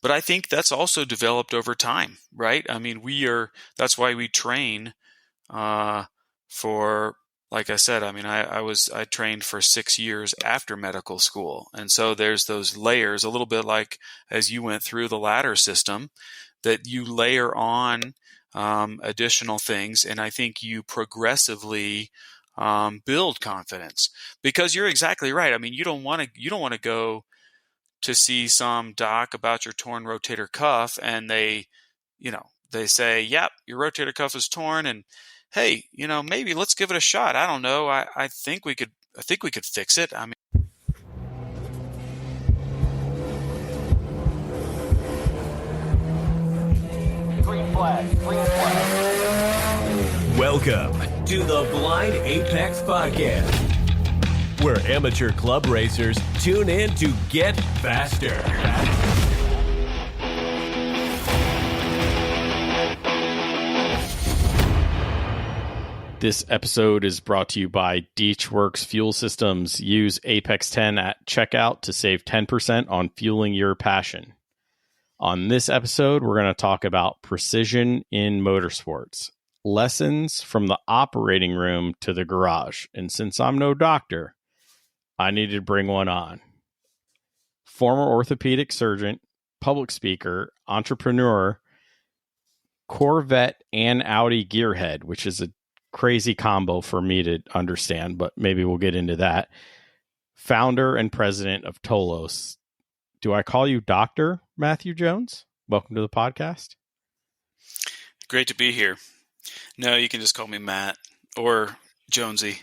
But I think that's also developed over time, right? I mean, that's why we train for, like I said, I mean, I trained for 6 years after medical school. And so there's those layers, a little bit like as you went through the ladder system, that you layer on additional things. And I think you progressively build confidence, because you're exactly right. I mean, you don't want to go to see some doc about your torn rotator cuff and they say, yep, your rotator cuff is torn, and hey, maybe let's give it a shot. I don't know. I think we could fix it. I mean, green flag. Welcome to the Blind Apex Podcast, where amateur club racers tune in to get faster. This episode is brought to you by DeechWorks Fuel Systems. Use Apex 10 at checkout to save 10% on fueling your passion. On this episode, we're going to talk about precision in motorsports. Lessons from the operating room to the garage. And since I'm no doctor, I needed to bring one on. Former orthopedic surgeon, public speaker, entrepreneur, Corvette and Audi gearhead, which is a crazy combo for me to understand, but maybe we'll get into that. Founder and president of Towlos. Do I call you Dr. Matthew Jones? Welcome to the podcast. great to be here. No, you can just call me Matt or Jonesy.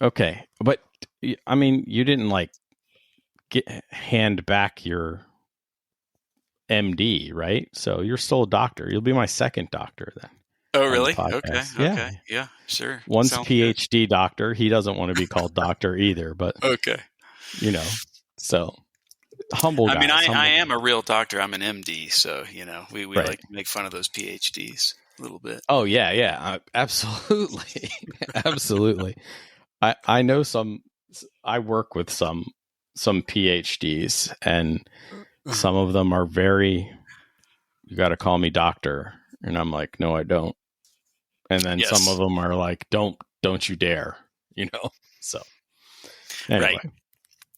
Okay. But I mean, you didn't hand back your MD, right? So you're still a doctor. You'll be my second doctor then. Oh, really? Okay. Yeah. Okay. Yeah, sure. One's Sounds PhD doctor. He doesn't want to be called doctor either, but good. Okay. So humble guys. I mean, I humble am guys. a real doctor. I'm an MD. So, we Right. like to make fun of those PhDs a little bit. Oh yeah. Absolutely. Absolutely. I know I work with some PhDs, and some of them are you got to call me doctor. And I'm like, no, I don't. And then Yes. some of them are like, don't you dare, so anyway. Right.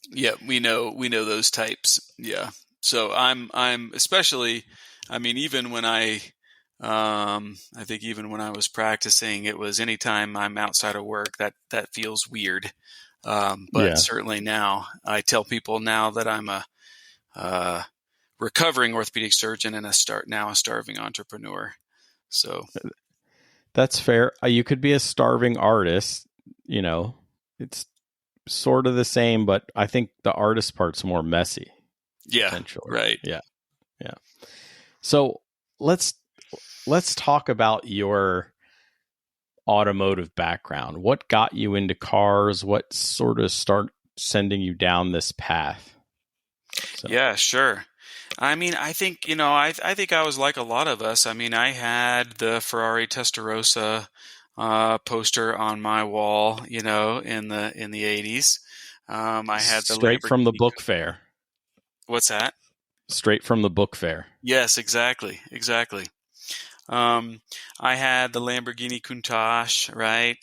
Yeah, we know those types. Yeah. So I'm especially, I mean, even when I think even when I was practicing, it was anytime I'm outside of work that feels weird. But Yeah. certainly now I tell people now that I'm a recovering orthopedic surgeon and a starving entrepreneur. So That's fair. You could be a starving artist, it's sort of the same, but I think the artist part's more messy. yeah, Potentially. right. Yeah. So let's talk about your automotive background. What got you into cars? What sort of start sending you down this path? So. Yeah, sure. I mean, I think, I think I was like a lot of us. I mean, I had the Ferrari Testarossa poster on my wall, in the 80s. I had the straight from the Lamborghini- book fair. What's that? Straight from the book fair. Yes, exactly. I had the Lamborghini Countach, right?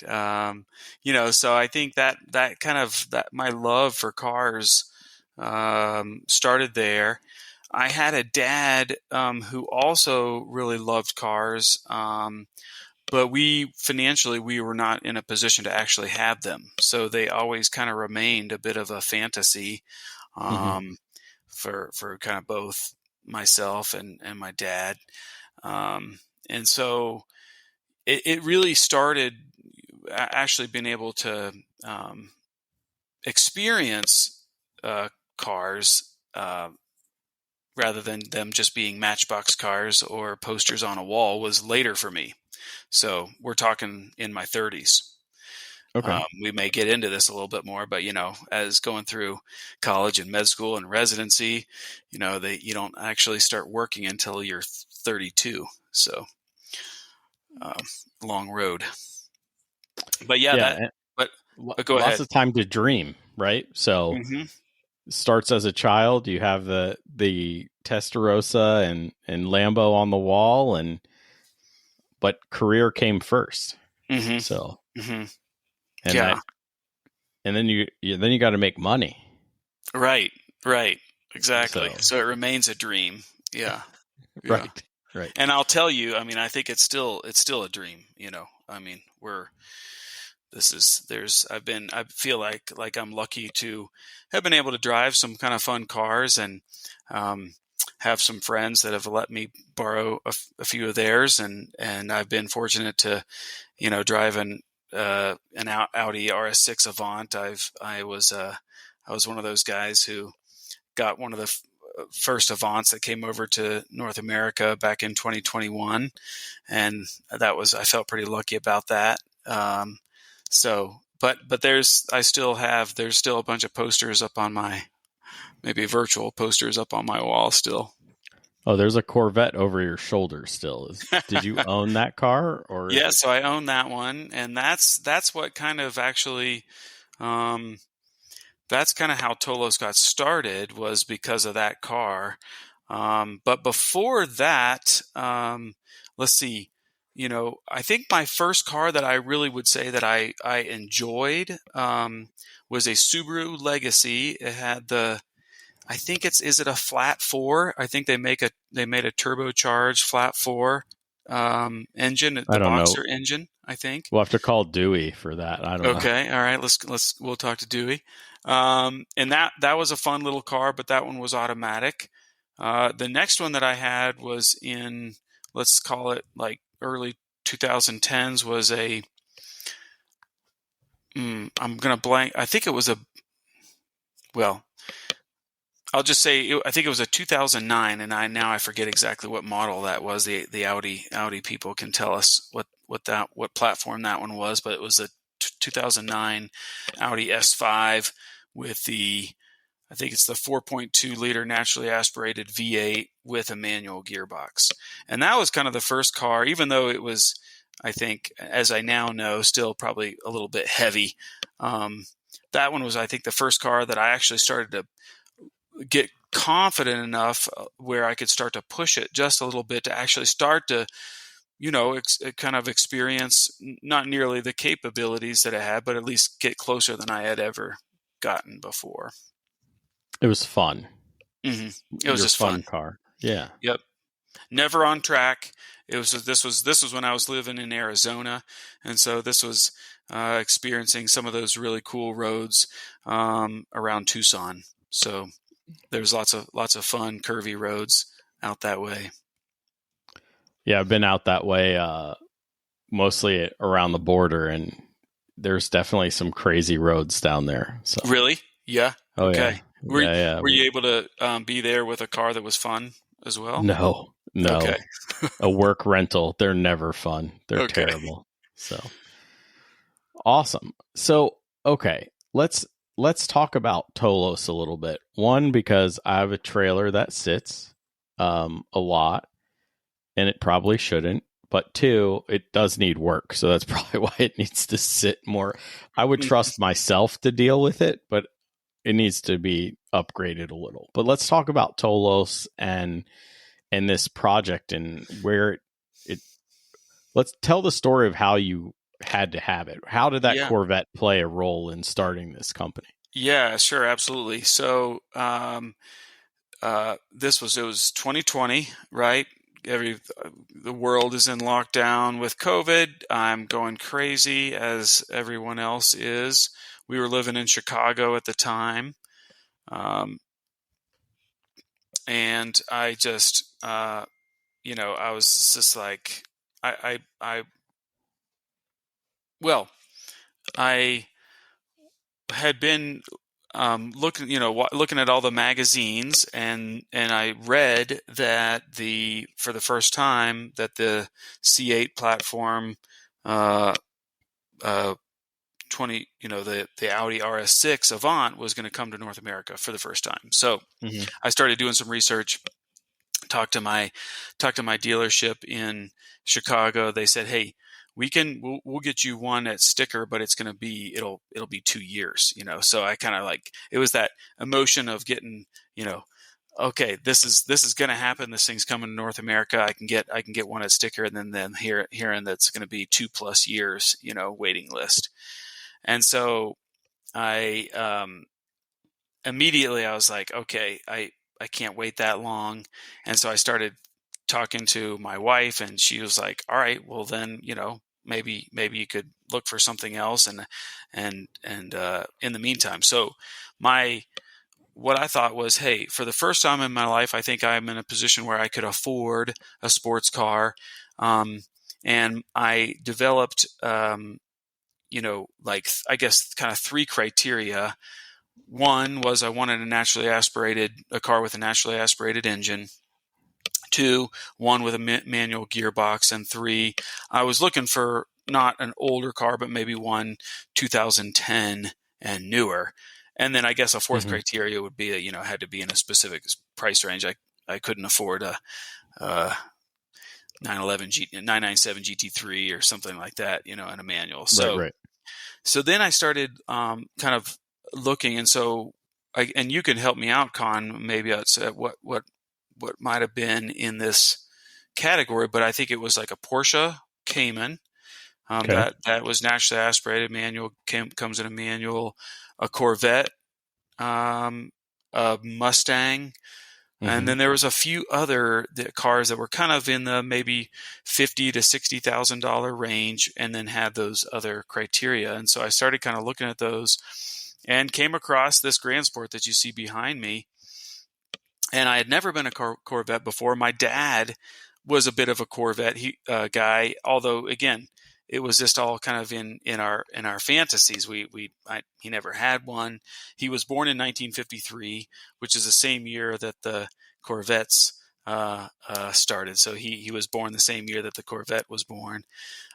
So I think that kind of my love for cars started there. I had a dad who also really loved cars, but we were not in a position to actually have them. So they always kind of remained a bit of a fantasy for kind of both myself and my dad. And so it really started actually being able to experience cars rather than them just being matchbox cars or posters on a wall was later for me. So we're talking in my 30s. Okay. We may get into this a little bit more, but as going through college and med school and residency, you don't actually start working until you're 32. So long road. But but go ahead. Lots of time to dream, right? So Mm-hmm. starts as a child. You have the Testarossa and Lambo on the wall, but career came first. Mm-hmm. So, Mm-hmm. and Yeah. then you got to make money. Right. Exactly. So, So it remains a dream. Yeah. Yeah. right. And I'll tell you, I mean, I think it's still a dream, I mean, I feel like I'm lucky to have been able to drive some kind of fun cars and, have some friends that have let me borrow a few of theirs. And I've been fortunate to, drive an Audi RS6 Avant. I was one of those guys who got one of the first Avants that came over to North America back in 2021, and I felt pretty lucky about that. But there's still a bunch of posters up on maybe virtual posters up on my wall still. Oh, there's a Corvette over your shoulder still. Did you own that car, or Yeah, so I own that one, and that's what kind of actually. That's kind of how Towlos got started, was because of that car. But before that, let's see, I think my first car that I really would say that I enjoyed, was a Subaru Legacy. It had I think is it a flat four? I think they made a turbocharged flat four, engine, I the don't know. Boxer engine, I think. We'll have to call Dewey for that. I don't know. Okay. All right. We'll talk to Dewey. And that was a fun little car, but that one was automatic. The next one that I had was in, let's call it like early 2010s, was I'm going to blank. I think it was well, I'll just say, I think it was a 2009, and I forget exactly what model that was. The Audi people can tell us what platform that one was, but it was a 2009 Audi S5 with I think it's the 4.2 liter naturally aspirated V8 with a manual gearbox. And that was kind of the first car, even though it was, I think, as I now know, still probably a little bit heavy. That one was, I think, the first car that I actually started to get confident enough where I could start to push it just a little bit to actually start to, kind of experience not nearly the capabilities that I had, but at least get closer than I had ever gotten before. It was fun. Mm-hmm. It was just fun fun. car. Yeah. Yep. Never on track. This was when I was living in Arizona, and so this was experiencing some of those really cool roads around Tucson. So there's lots of fun curvy roads out that way. Yeah, I've been out that way, mostly around the border, and there's definitely some crazy roads down there. So Really? Yeah. Oh, okay. Yeah. Were you able to be there with a car that was fun as well? No. Okay. A work rental. They're never fun. They're Okay. terrible. So awesome. So okay, let's talk about Towlos a little bit. One, because I have a trailer that sits a lot, and it probably shouldn't. But two, it does need work, so that's probably why it needs to sit more. I would trust myself to deal with it, but it needs to be upgraded a little. But let's talk about Towlos and this project and where it. Let's tell the story of how you had to have it. How did that Corvette play a role in starting this company? Yeah, sure, absolutely. So it was 2020, right? The world is in lockdown with COVID. I'm going crazy as everyone else is. We were living in Chicago at the time. And I just, I was just like, I had been looking at all the magazines, and I read that for the first time that the C8 platform, the Audi RS6 Avant was going to come to North America for the first time. So I started doing some research. Talked to my dealership in Chicago. They said, "Hey, we'll get you one at sticker, but it'll be 2 years." So I kind of it was that emotion of getting, okay, this is going to happen. This thing's coming to North America. I can get one at sticker, and then hearing that's going to be 2+ years, waiting list. And so I immediately I was like, okay, I can't wait that long. And so I started talking to my wife, and she was like, all right, well then, maybe you could look for something else. And in the meantime, so what I thought was, hey, for the first time in my life, I think I'm in a position where I could afford a sports car. And I developed, like, I guess, kind of 3 criteria. One was I wanted a car with a naturally aspirated engine. 2, one with a manual gearbox. And 3, I was looking for not an older car, but maybe one 2010 and newer. And then I guess a 4th criteria would be that, had to be in a specific price range. I couldn't afford a 997 GT3 or something like that, in a manual. So, right. So then I started kind of looking, and so and you can help me out, Con, maybe at what might have been in this category, but I think it was like a Porsche Cayman. Okay. That was naturally aspirated, manual, comes in a manual, a Corvette, a Mustang, and then there was a few other cars that were kind of in the maybe $50,000 to $60,000 range, and then had those other criteria. And so I started kind of looking at those, and came across this Grand Sport that you see behind me. And I had never been a Corvette before. My dad was a bit of a Corvette guy, although again, it was just all kind of in our fantasies. He never had one. He was born in 1953, which is the same year that the Corvettes started. So he was born the same year that the Corvette was born.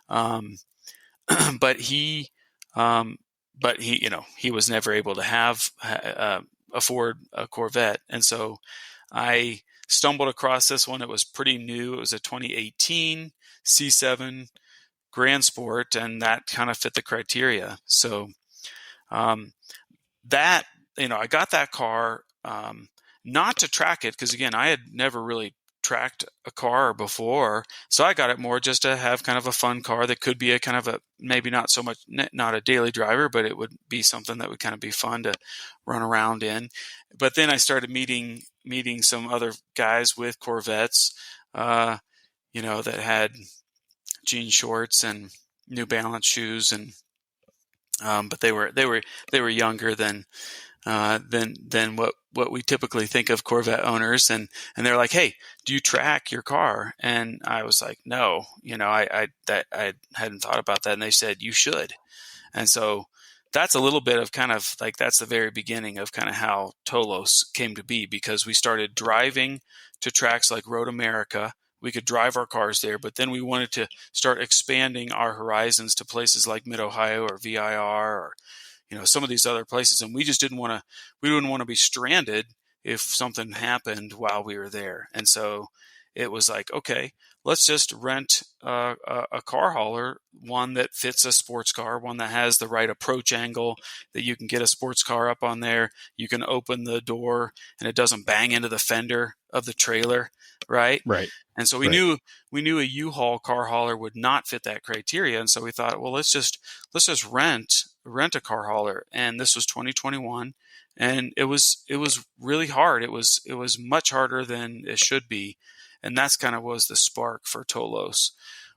But he he was never able to have afford a Corvette, and so I stumbled across this one. It was pretty new. It was a 2018 C7 Grand Sport, and that kind of fit the criteria. So that, I got that car not to track it, because again, I had never really tracked a car before. So I got it more just to have kind of a fun car that could be a kind of a, maybe not so much, not a daily driver, but it would be something that would kind of be fun to run around in. But then I started meeting some other guys with Corvettes, that had jean shorts and New Balance shoes, and but they were younger than what we typically think of Corvette owners, and they're like, hey, do you track your car? And I was like, no, I hadn't thought about that. And they said, you should. And so that's a little bit of kind of like, that's the very beginning of kind of how Towlos came to be, because we started driving to tracks like Road America. We could drive our cars there, but then we wanted to start expanding our horizons to places like Mid-Ohio or VIR, or some of these other places. And we just didn't want to be stranded if something happened while we were there. And so it was like, okay, let's just rent a car hauler, one that fits a sports car, one that has the right approach angle, that you can get a sports car up on there. You can open the door and it doesn't bang into the fender of the trailer. Right. And so we knew a U-Haul car hauler would not fit that criteria. And so we thought, well, let's just rent a car hauler. And this was 2021. And it was really hard. It was much harder than it should be. And that's kind of was the spark for Towlos,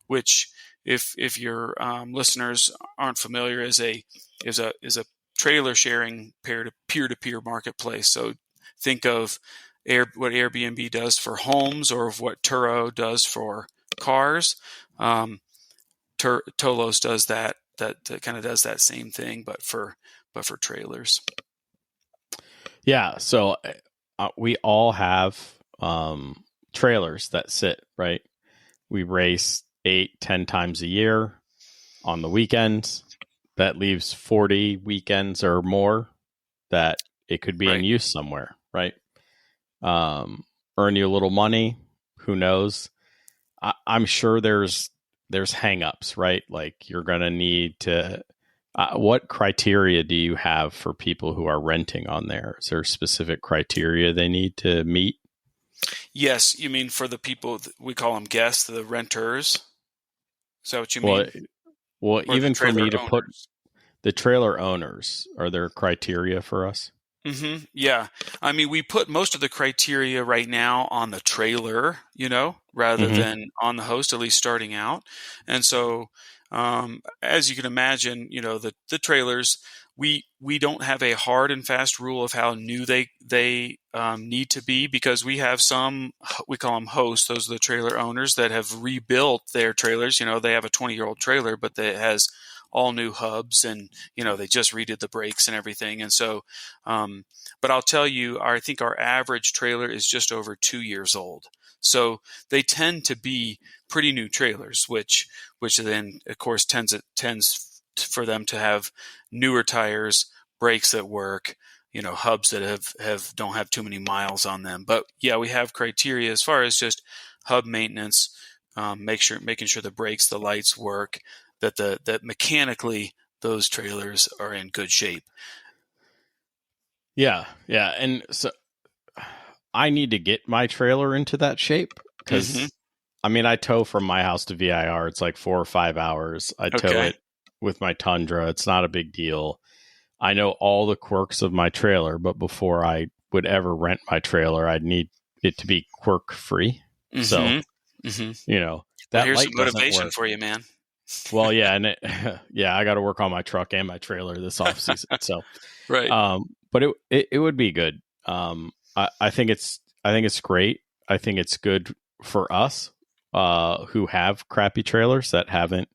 which if your listeners aren't familiar, is a trailer sharing peer-to-peer marketplace. So think of what Airbnb does for homes, or of what Turo does for cars. Towlos does that kind of does that same thing, but for trailers. Yeah. So we all have trailers that sit, right? We race 8-10 times a year on the weekends. That leaves 40 weekends or more that it could be in use somewhere, right? Earn you a little money. Who knows? I'm sure there's hangups, right? Like you're going to need to What criteria do you have for people who are renting on there? Is there specific criteria they need to meet? Yes, you mean for the people we call them guests, the renters? Is that what you Well, mean? well, Or the even for trailer me to put owners? the trailer owners, are there criteria for us? Yeah. I mean, we put most of the criteria right now on the trailer, rather Mm-hmm. than on the host, at least starting out. And so, as you can imagine, the trailers, we don't have a hard and fast rule of how new they need to be, because we have some, we call them hosts. Those are the trailer owners that have rebuilt their trailers. They have a 20-year-old trailer, but it has all new hubs, and they just redid the brakes and everything. And so, but I'll tell you, I think our average trailer is just over 2 years old. So they tend to be pretty new trailers, which then of course tends for them to have newer tires, brakes that work, hubs that have don't have too many miles on them. But yeah, we have criteria as far as just hub maintenance, making sure the brakes, the lights work, that mechanically those trailers are in good shape. Yeah, yeah, and so I need to get my trailer into that shape Mm-hmm. because, I mean, I tow from my house to VIR. It's like 4 or 5 hours. I tow Okay. it with my Tundra. It's not a big deal. I know all the quirks of my trailer, but before I would ever rent my trailer, I'd need it to be quirk free. So, Mm-hmm. Mm-hmm. Well, that here's some light doesn't motivation work. for you, man. Well, yeah, and yeah, I got to work on my truck and my trailer this off season. So, Right. but it would be good. I think it's great. I think it's good for us who have crappy trailers that haven't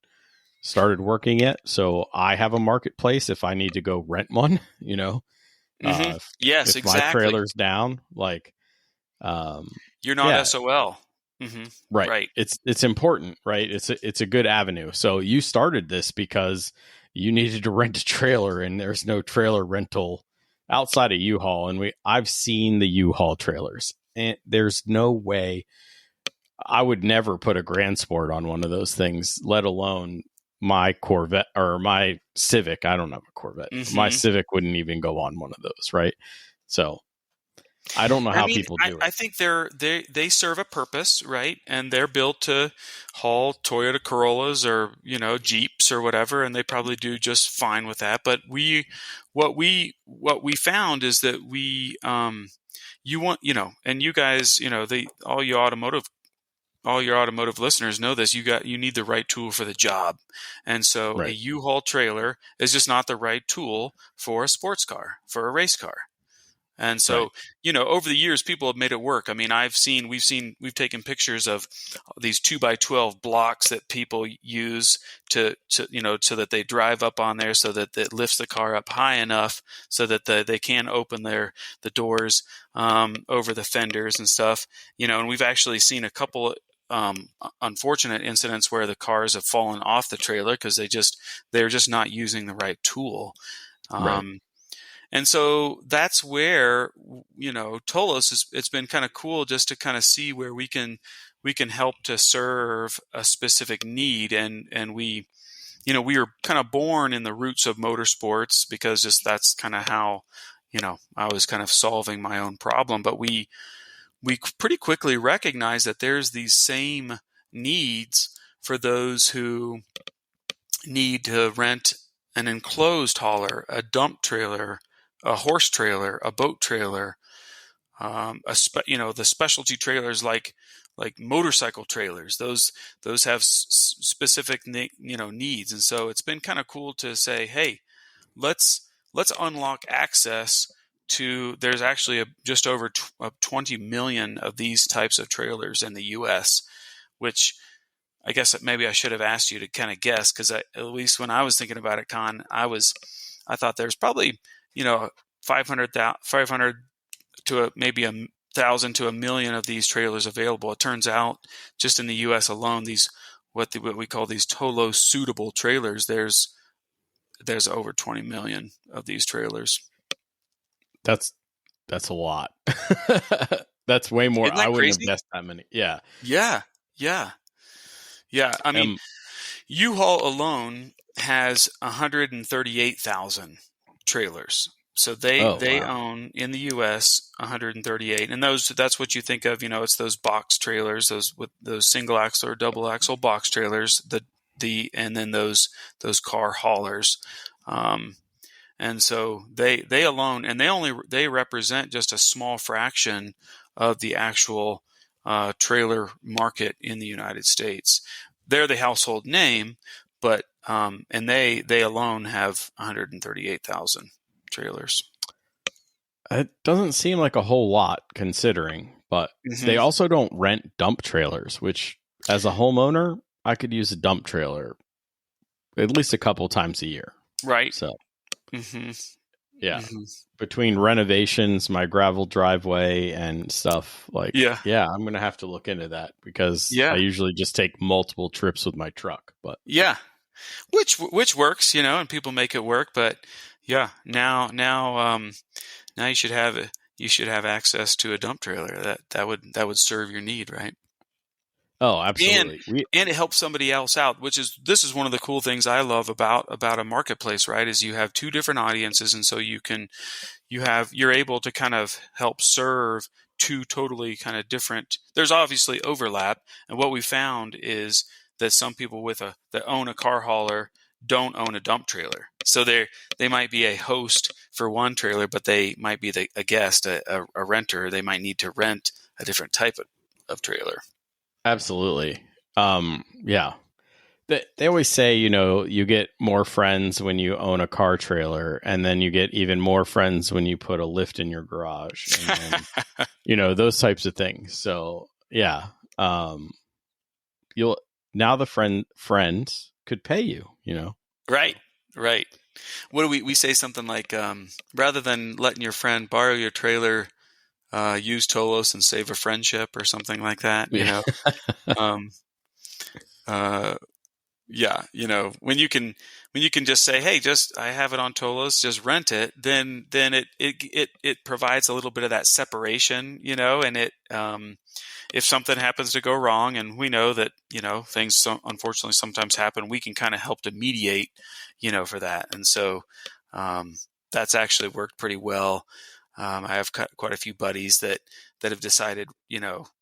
started working yet. So I have a marketplace if I need to go rent one. Mm-hmm. Yes, If my exactly. trailer's down, like, You're not yeah, SOL. Mm-hmm. right. Right. It's important, right? It's a good avenue. So you started this because you needed to rent a trailer, and there's no trailer rental outside of U-Haul. And I've seen the U-Haul trailers, and there's no way I would never put a Grand Sport on one of those things, let alone my Corvette or my Civic. I don't have a Corvette. My Mm-hmm. Civic wouldn't even go on one of those, right? So I don't know I how mean, people I, do I it. think they serve a purpose, right? And they're built to haul Toyota Corollas or Jeeps or whatever, and they probably do just fine with that. But what we found is that you want and you guys all your automotive listeners know this. You need the right tool for the job, and so a Right, U-Haul trailer is just not the right tool for a sports car, for a race car. And right, so, over the years, people have made it work. I mean, we've taken pictures of these 2x12 blocks that people use so that they drive up on there, so that it lifts the car up high enough so that they can open the doors over the fenders and stuff. And we've actually seen a couple unfortunate incidents where the cars have fallen off the trailer because they're just not using the right tool. right. Um, and so that's where, it's been kind of cool just to kind of see where we can help to serve a specific need. And we were kind of born in the roots of motorsports because just that's kind of how, I was kind of solving my own problem. But we pretty quickly recognized that there's these same needs for those who need to rent an enclosed hauler, a dump trailer, a horse trailer, a boat trailer, the specialty trailers like motorcycle trailers. Those have specific needs, and so it's been kind of cool to say, hey, let's unlock access to. There's actually just over 20 million of these types of trailers in the U.S., which I guess maybe I should have asked you to kind of guess, because at least when I was thinking about it, Con, I thought there's probably 500 to maybe 1,000 to 1,000,000 of these trailers available. It turns out just in the U.S. alone, these what we call these Towlos suitable trailers, there's over 20 million of these trailers. That's a lot. That's way more. Isn't I that wouldn't have crazy? guessed that many. Yeah. Yeah, yeah, yeah. I mean, Um. U-Haul alone has 138,000 trailers. So Oh, they wow. own in the U.S. 138, and that's what you think of. It's those box trailers, those with those single axle or double axle box trailers. And then those car haulers. And so they alone, and they represent just a small fraction of the actual trailer market in the United States. They're the household name, but and they alone have 138,000 trailers. It doesn't seem like a whole lot considering, but they Hmm. also don't rent dump trailers, which as a homeowner, I could use a dump trailer at least a couple times a year. Right. So, Hmm. yeah, Hmm. between renovations, my gravel driveway and stuff, like, Yeah. yeah, I'm going to have to look into that because I Yeah. usually just take multiple trips with my truck. But Yeah. Which works, and people make it work. But yeah, now you should have access to a dump trailer. That would serve your need, right? oh, And absolutely. and it helps somebody else out, this is one of the cool things I love about a marketplace, right? Is you have two different audiences, and so you're able to kind of help serve two totally kind of different. There's obviously overlap, and what we found is that some people that own a car hauler don't own a dump trailer, so they might be a host for one trailer, but they might be a guest, a renter. They might need to rent a different type of trailer. Absolutely. Yeah. They always say, you get more friends when you own a car trailer, and then you get even more friends when you put a lift in your garage, and then, those types of things. So, yeah. You'll now the friends could pay you. Right, right. What do we say something like, rather than letting your friend borrow your trailer, use Tolos and save a friendship or something like that, Yeah. Um, uh, yeah, when you can just say, hey, just I have it on Tolos, just rent it, then it provides a little bit of that separation, and if something happens to go wrong, and we know that things unfortunately sometimes happen, we can kind of help to mediate, for that, and so that's actually worked pretty well. I have quite a few buddies that have decided,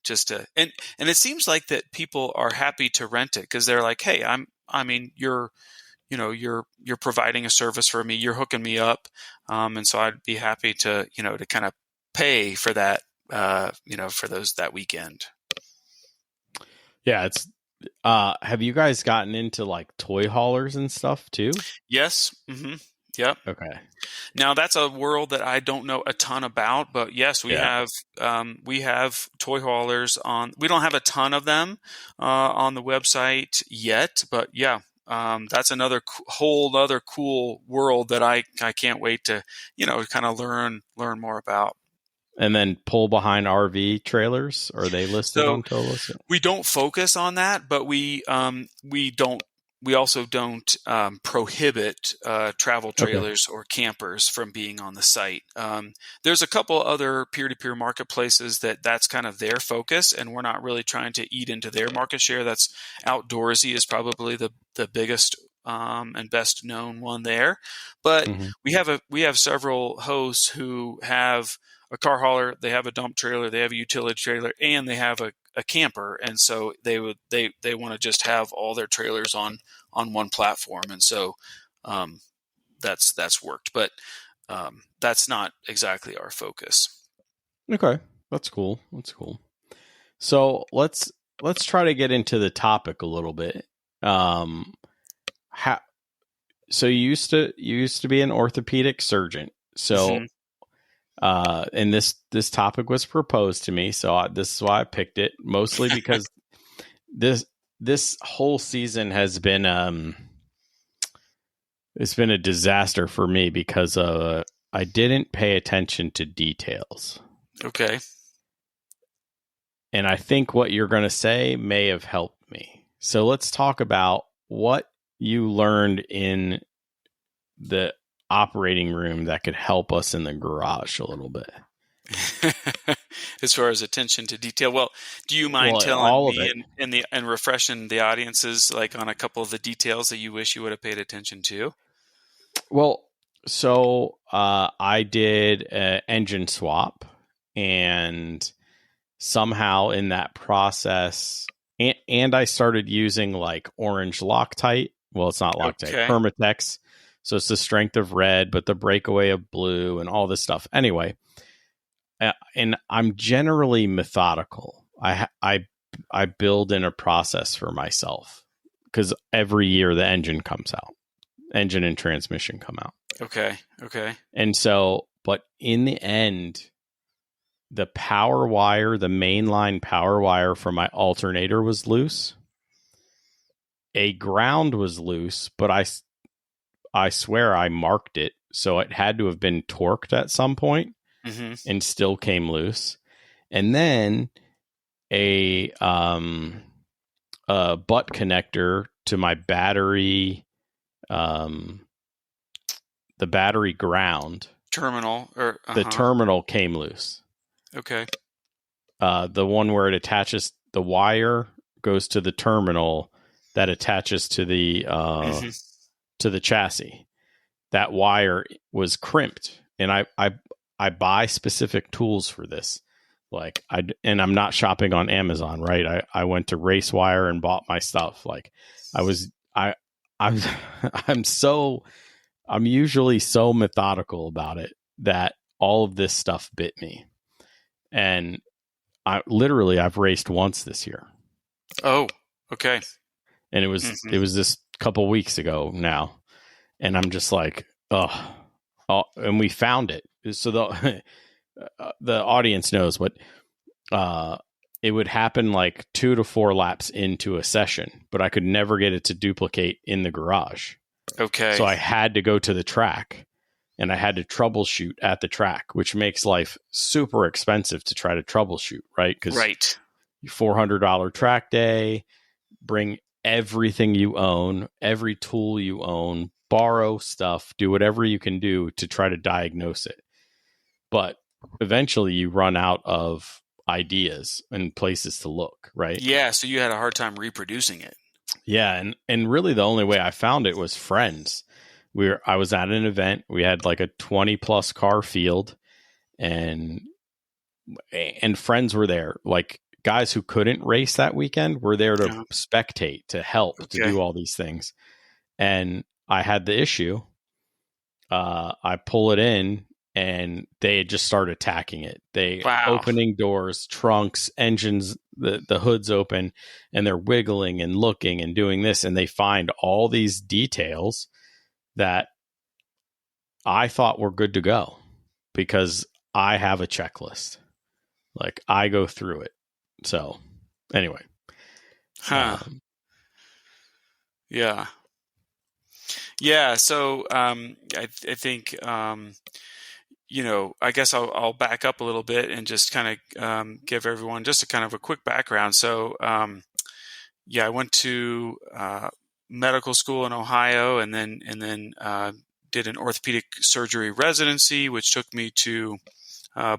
just to, and it seems like that people are happy to rent it because they're like, hey, you're providing a service for me, you're hooking me up, and so I'd be happy to kind of pay for that, for that weekend. Yeah, it's have you guys gotten into like toy haulers and stuff too? Yes. Hmm. Yep. Okay. Now that's a world that I don't know a ton about, but yes, Yeah. we have toy haulers on. We don't have a ton of them on the website yet, but yeah, that's another whole other cool world that I can't wait to kind of learn more about. And then pull behind RV trailers, are they listed So on Tolos? we don't focus on that, but we also don't prohibit travel Okay. trailers or campers from being on the site. There's a couple other peer-to-peer marketplaces that's kind of their focus, and we're not really trying to eat into their market share. That's Outdoorsy is probably the biggest and best known one there. But Mhm. we have several hosts who have a car hauler, they have a dump trailer, they have a utility trailer, and they have a camper, and so they want to just have all their trailers on one platform, and so that's worked, but that's not exactly our focus. Okay. That's cool. So let's try to get into the topic a little bit. How so you used to be an orthopedic surgeon. So Hmm. and this topic was proposed to me, so this is why I picked it, mostly because this whole season has been it's been a disaster for me because I didn't pay attention to details. Okay. And I think what you're going to say may have helped me. So let's talk about what you learned in the operating room that could help us in the garage a little bit. As far as attention to detail, well, do you mind Well, telling all of me it. and refreshing the audiences like on a couple of the details that you wish you would have paid attention to? Well, so I did an engine swap, and somehow in that process, and I started using like orange Loctite. Well, it's not Loctite, Okay. Permatex. So it's the strength of red, but the breakaway of blue, and all this stuff. Anyway, and I'm generally methodical. I build in a process for myself because every year the engine comes out, engine and transmission come out. Okay. Okay. And so, but in the end, the power wire, the mainline power wire for my alternator was loose. A ground was loose, but I swear I marked it. So it had to have been torqued at some point Mm-hmm. and still came loose. And then a butt connector to my battery, the battery ground, Terminal or the terminal came loose. Okay. The one where it attaches, the wire goes to the terminal that attaches to the chassis. That wire was crimped, and I buy specific tools for this. Like I'm not shopping on Amazon, right? I went to RaceWire and bought my stuff. Like I'm I'm usually so methodical about it that all of this stuff bit me. And I've raced once this year. Oh, okay. And it was this couple weeks ago now. And I'm just like, oh, and we found it. So the audience knows, but it would happen like 2 to 4 laps into a session, but I could never get it to duplicate in the garage. Okay. So I had to go to the track, and I had to troubleshoot at the track, which makes life super expensive to try to troubleshoot, right? Because right. $400 track day, bring everything you own, every tool you own, borrow stuff, do whatever you can do to try to diagnose it. But eventually you run out of ideas and places to look, right? Yeah, so you had a hard time reproducing it. Yeah, and really the only way I found it was friends. I was at an event, we had like a 20 plus car field, and friends were there, like guys who couldn't race that weekend were there to spectate, to help, to do all these things. And I had the issue. I pull it in, and they had just started attacking it. They opening doors, trunks, engines, the hood's open, and they're wiggling and looking and doing this, and they find all these details that I thought were good to go because I have a checklist. Like I go through it. So anyway. Yeah. Yeah. So I think I guess I'll back up a little bit and just kind of give everyone just a kind of a quick background. So I went to medical school in Ohio, and then did an orthopedic surgery residency, which took me to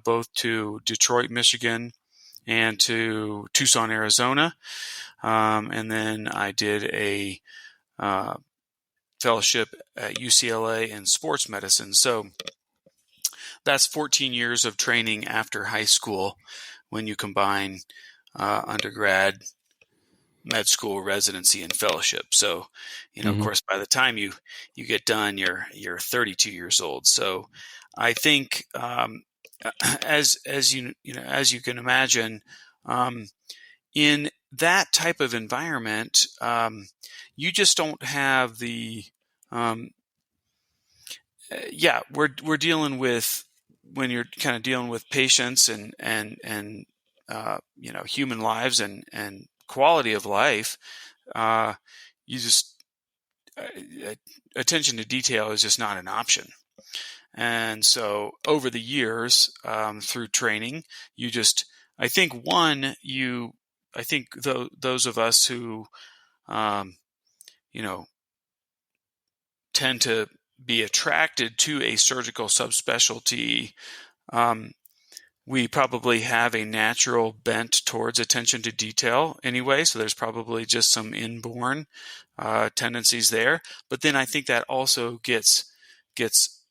both to Detroit, Michigan, and to Tucson, Arizona. And then I did a fellowship at UCLA in sports medicine. So that's 14 years of training after high school when you combine undergrad, med school, residency, and fellowship. So, of course, by the time you get done, you're 32 years old. So I think as you can imagine, in that type of environment, you just don't have the we're dealing with, when you're kind of dealing with patients and human lives and quality of life, you just attention to detail is just not an option. And so over the years, through training, I think those of us who, tend to be attracted to a surgical subspecialty, we probably have a natural bent towards attention to detail anyway. So there's probably just some inborn tendencies there. But then I think that also gets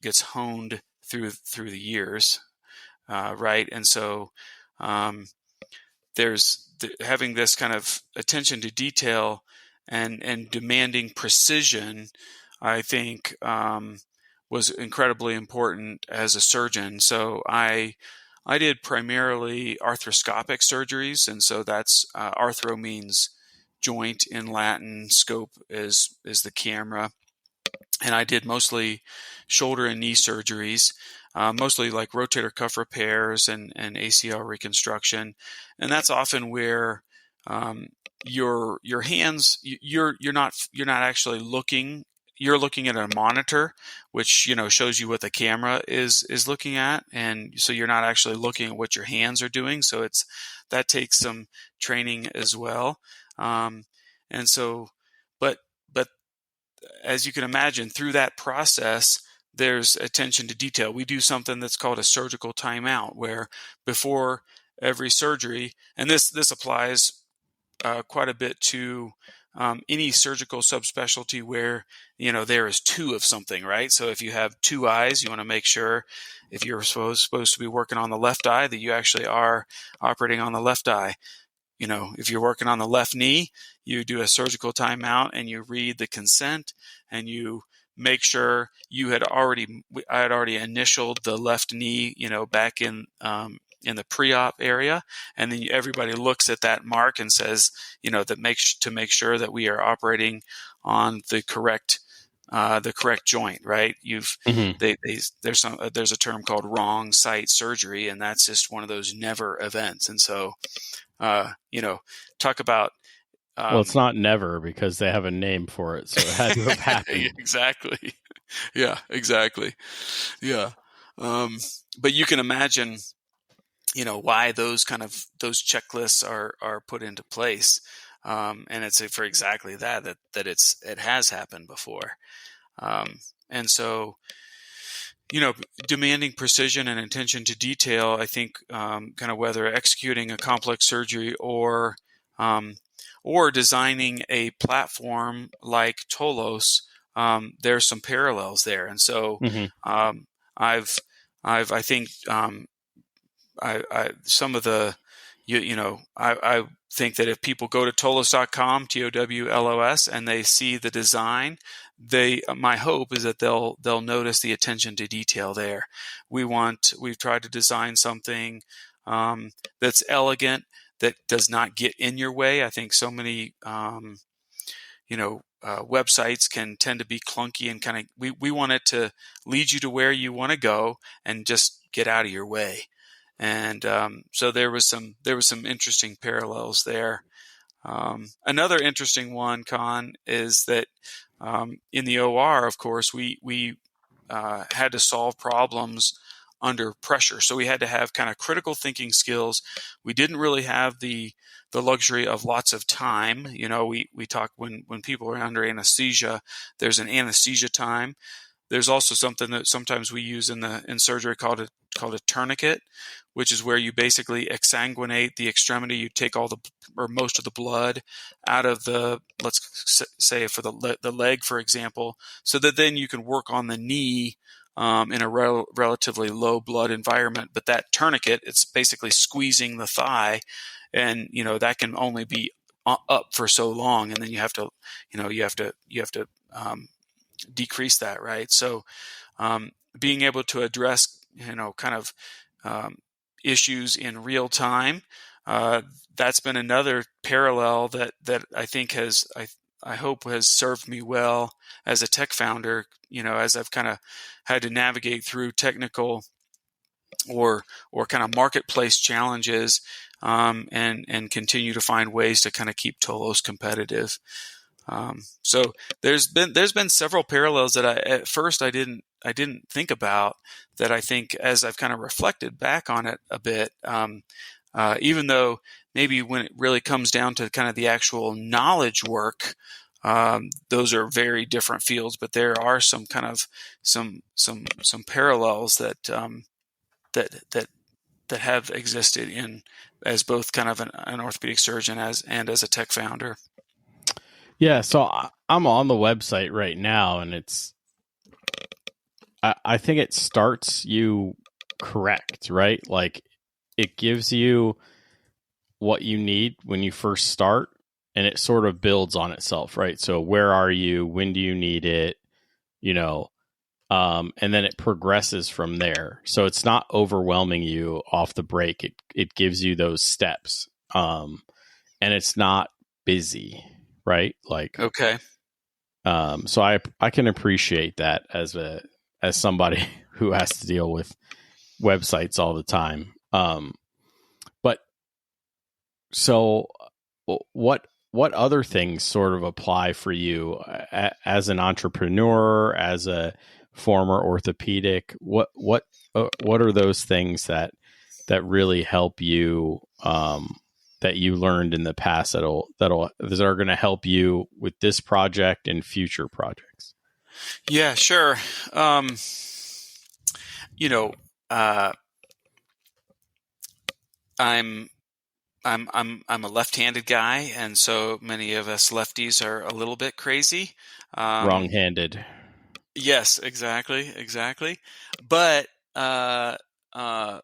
honed through the years, right? And so having this kind of attention to detail and demanding precision, I think was incredibly important as a surgeon. So I did primarily arthroscopic surgeries, and so that's arthro means joint in Latin, scope is the camera, and I did mostly shoulder and knee surgeries, mostly like rotator cuff repairs and ACL reconstruction, and that's often where your hands you're not actually looking. You're looking at a monitor, which shows you what the camera is looking at, and so you're not actually looking at what your hands are doing. So that takes some training as well, and so, but as you can imagine, through that process, there's attention to detail. We do something that's called a surgical timeout, where before every surgery, and this applies quite a bit to any surgical subspecialty where there is two of something, right? So if you have two eyes, you want to make sure if you're supposed to be working on the left eye that you actually are operating on the left eye. If you're working on the left knee, you do a surgical timeout and you read the consent and you make sure I had already initialed the left knee, back in the pre-op area. And then everybody looks at that mark and says, to make sure that we are operating on the correct joint, right? There's a term called wrong site surgery, and that's just one of those never events. And so, talk about. Well, it's not never because they have a name for it, so it had to have happened. Exactly. Yeah, exactly. Yeah. But you can imagine, why those checklists are put into place. And it's for exactly that it has happened before. And so, demanding precision and attention to detail, I think, kind of whether executing a complex surgery or designing a platform like Towlos, there's some parallels there. And so, I think, some of the, I think that if people go to Towlos.com, Towlos, and they see the design, my hope is that they'll notice the attention to detail there. We've tried to design something that's elegant, that does not get in your way. I think so many websites can tend to be clunky and kind of we want it to lead you to where you want to go and just get out of your way. And so there was some interesting parallels there. Another interesting one, Con, is that in the OR, of course, we had to solve problems under pressure. So we had to have kind of critical thinking skills. We didn't really have the luxury of lots of time. We talk when people are under anesthesia, there's an anesthesia time. There's also something that sometimes we use in surgery called a tourniquet, which is where you basically exsanguinate the extremity. You take all or most of the blood out of let's say for the leg, for example, so that then you can work on the knee in a relatively low blood environment. But that tourniquet, it's basically squeezing the thigh, and that can only be up for so long, and then you have to decrease that, right? So being able to address kind of issues in real time, that's been another parallel that I think I hope has served me well as a tech founder, as I've kind of had to navigate through technical or kind of marketplace challenges, and continue to find ways to kind of keep Towlos competitive. So there's been several parallels that at first I didn't think about, that I think as I've kind of reflected back on it a bit, even though maybe when it really comes down to kind of the actual knowledge work, those are very different fields, but there are some kind of some parallels that that have existed in as both kind of an orthopedic surgeon and as a tech founder? Yeah, so I'm on the website right now, and I think it starts you correct, right? Like it gives you what you need when you first start, and it sort of builds on itself, right? So where are you? When do you need it? You know, and then it progresses from there. So it's not overwhelming you off the break. It gives you those steps, and it's not busy, right? Like, Okay. so I can appreciate that as somebody who has to deal with websites all the time. But so what other things sort of apply for you as an entrepreneur, as a former orthopedic? What are those things that really help you, that you learned in the past that are going to help you with this project and future projects? Yeah, sure. You know, uh, I'm I'm a left-handed guy, and so many of us lefties are a little bit crazy. Um, Wrong-handed. yes, exactly. But uh, uh,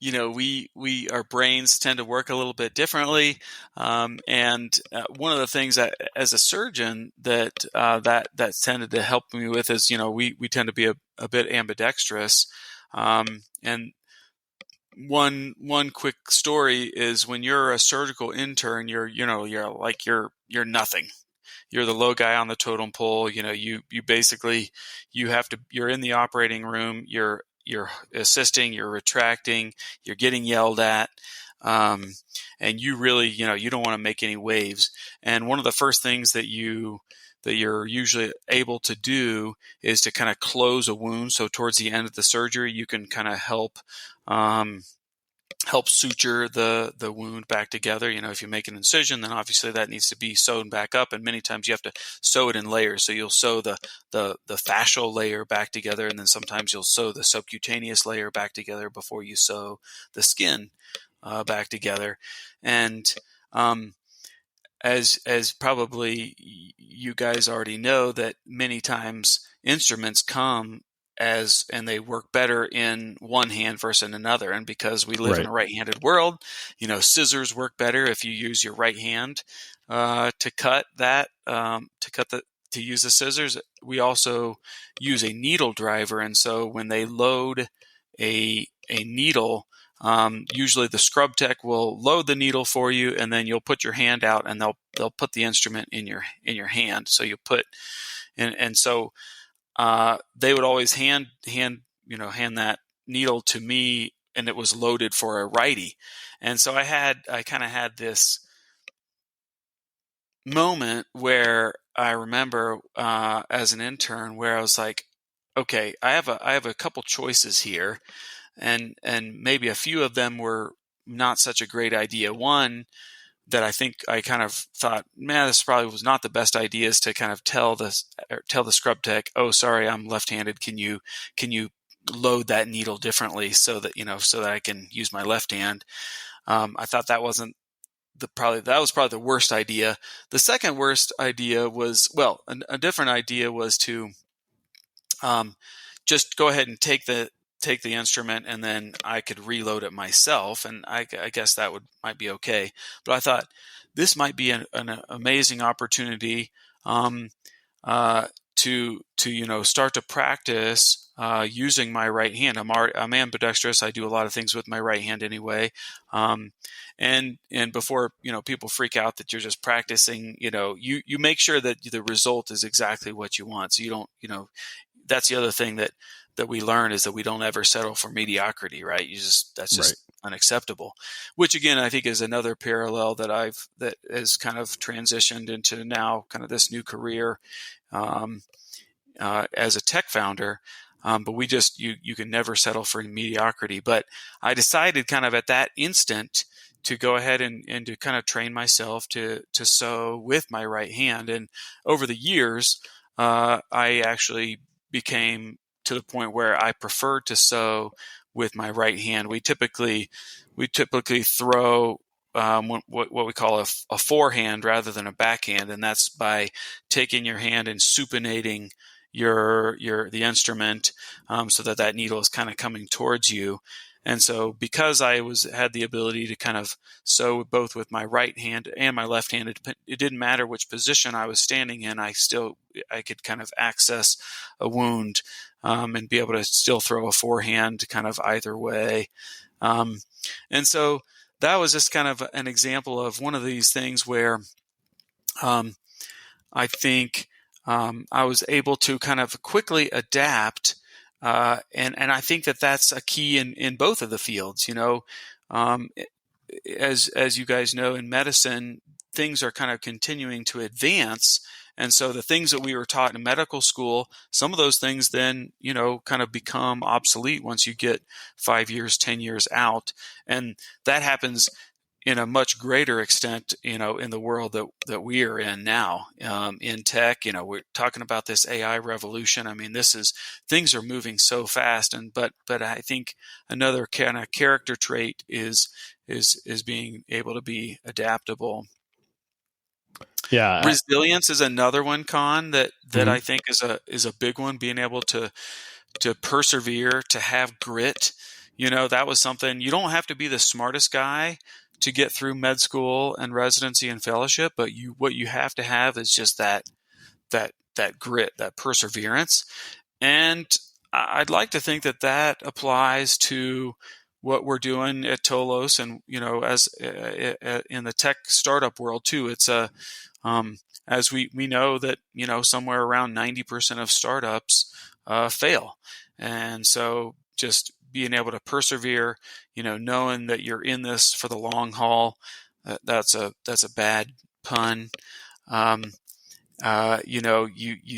we our brains tend to work a little bit differently, and one of the things that, as a surgeon, that tended to help me with is we tend to be a bit ambidextrous, and one quick story is when you're a surgical intern, you're nothing. You're the low guy on the totem pole. You basically you're in the operating room. You're assisting. You're retracting. You're getting yelled at, and you really you don't want to make any waves. And one of the first things that you're usually able to do is to kind of close a wound. So towards the end of the surgery, you can kind of um, help suture the wound back together. If you make an incision, then obviously that needs to be sewn back up, and many times you have to sew it in layers. So you'll sew the fascial layer back together, and then sometimes you'll sew the subcutaneous layer back together before you sew the skin back together. And as probably you guys already know, that many times instruments come and they work better in one hand versus another. And because we live in Right. a right-handed world, scissors work better if you use your right hand to cut to use the scissors. We also use a needle driver, and so when they load a needle, usually the scrub tech will load the needle for you, and then you'll put your hand out, and they'll put the instrument in your hand. So you put and so they would always hand that needle to me, and it was loaded for a righty. And so I kind of had this moment where I remember as an intern where I was like, okay, I have a couple choices here, and maybe a few of them were not such a great idea. One that I think I kind of thought, man, this probably was not the best idea, is to kind of tell the scrub tech, oh, sorry, I'm left-handed. Can you load that needle differently so that I can use my left hand? I thought that wasn't that was probably the worst idea. The second worst idea was, well, a different idea was to just go ahead and take the instrument, and then I could reload it myself, and I guess that might be okay. But I thought this might be an amazing opportunity to start to practice using my right hand. I'm ambidextrous. I do a lot of things with my right hand anyway. And before people freak out that you're just practicing, you make sure that the result is exactly what you want. So you don't that's the other thing that we learn, is that we don't ever settle for mediocrity, right? That's just unacceptable. Which again, I think is another parallel that has kind of transitioned into now kind of this new career as a tech founder. But you can never settle for mediocrity. But I decided kind of at that instant to go ahead and to kind of train myself to sew with my right hand. And over the years, I actually became to the point where I preferred to sew with my right hand. We typically throw what we call a forehand rather than a backhand, and that's by taking your hand and supinating the instrument so that needle is kind of coming towards you. And so because I had the ability to kind of sew both with my right hand and my left hand, it didn't matter which position I was standing in. I could kind of access a wound and be able to still throw a forehand kind of either way. And so that was just kind of an example of one of these things where I think I was able to kind of quickly adapt. And I think that's a key in both of the fields. As you guys know, in medicine, things are kind of continuing to advance. And so the things that we were taught in medical school, some of those things then, kind of become obsolete once you get 5 years, 10 years out. And that happens in a much greater extent, in the world that we are in now, in tech. We're talking about this AI revolution. I mean, things are moving so fast, but I think another kind of character trait is being able to be adaptable. Yeah, Resilience is another one, Con, that Mhm. I think is a big one. Being able to persevere, to have grit. That was something. You don't have to be the smartest guy to get through med school and residency and fellowship, but what you have to have is just that grit, that perseverance. And I'd like to think that applies to what we're doing at Tolos, and as in the tech startup world too. It's as we know that somewhere around 90% of startups fail, and so just being able to persevere, knowing that you're in this for the long haul. That's a bad pun. You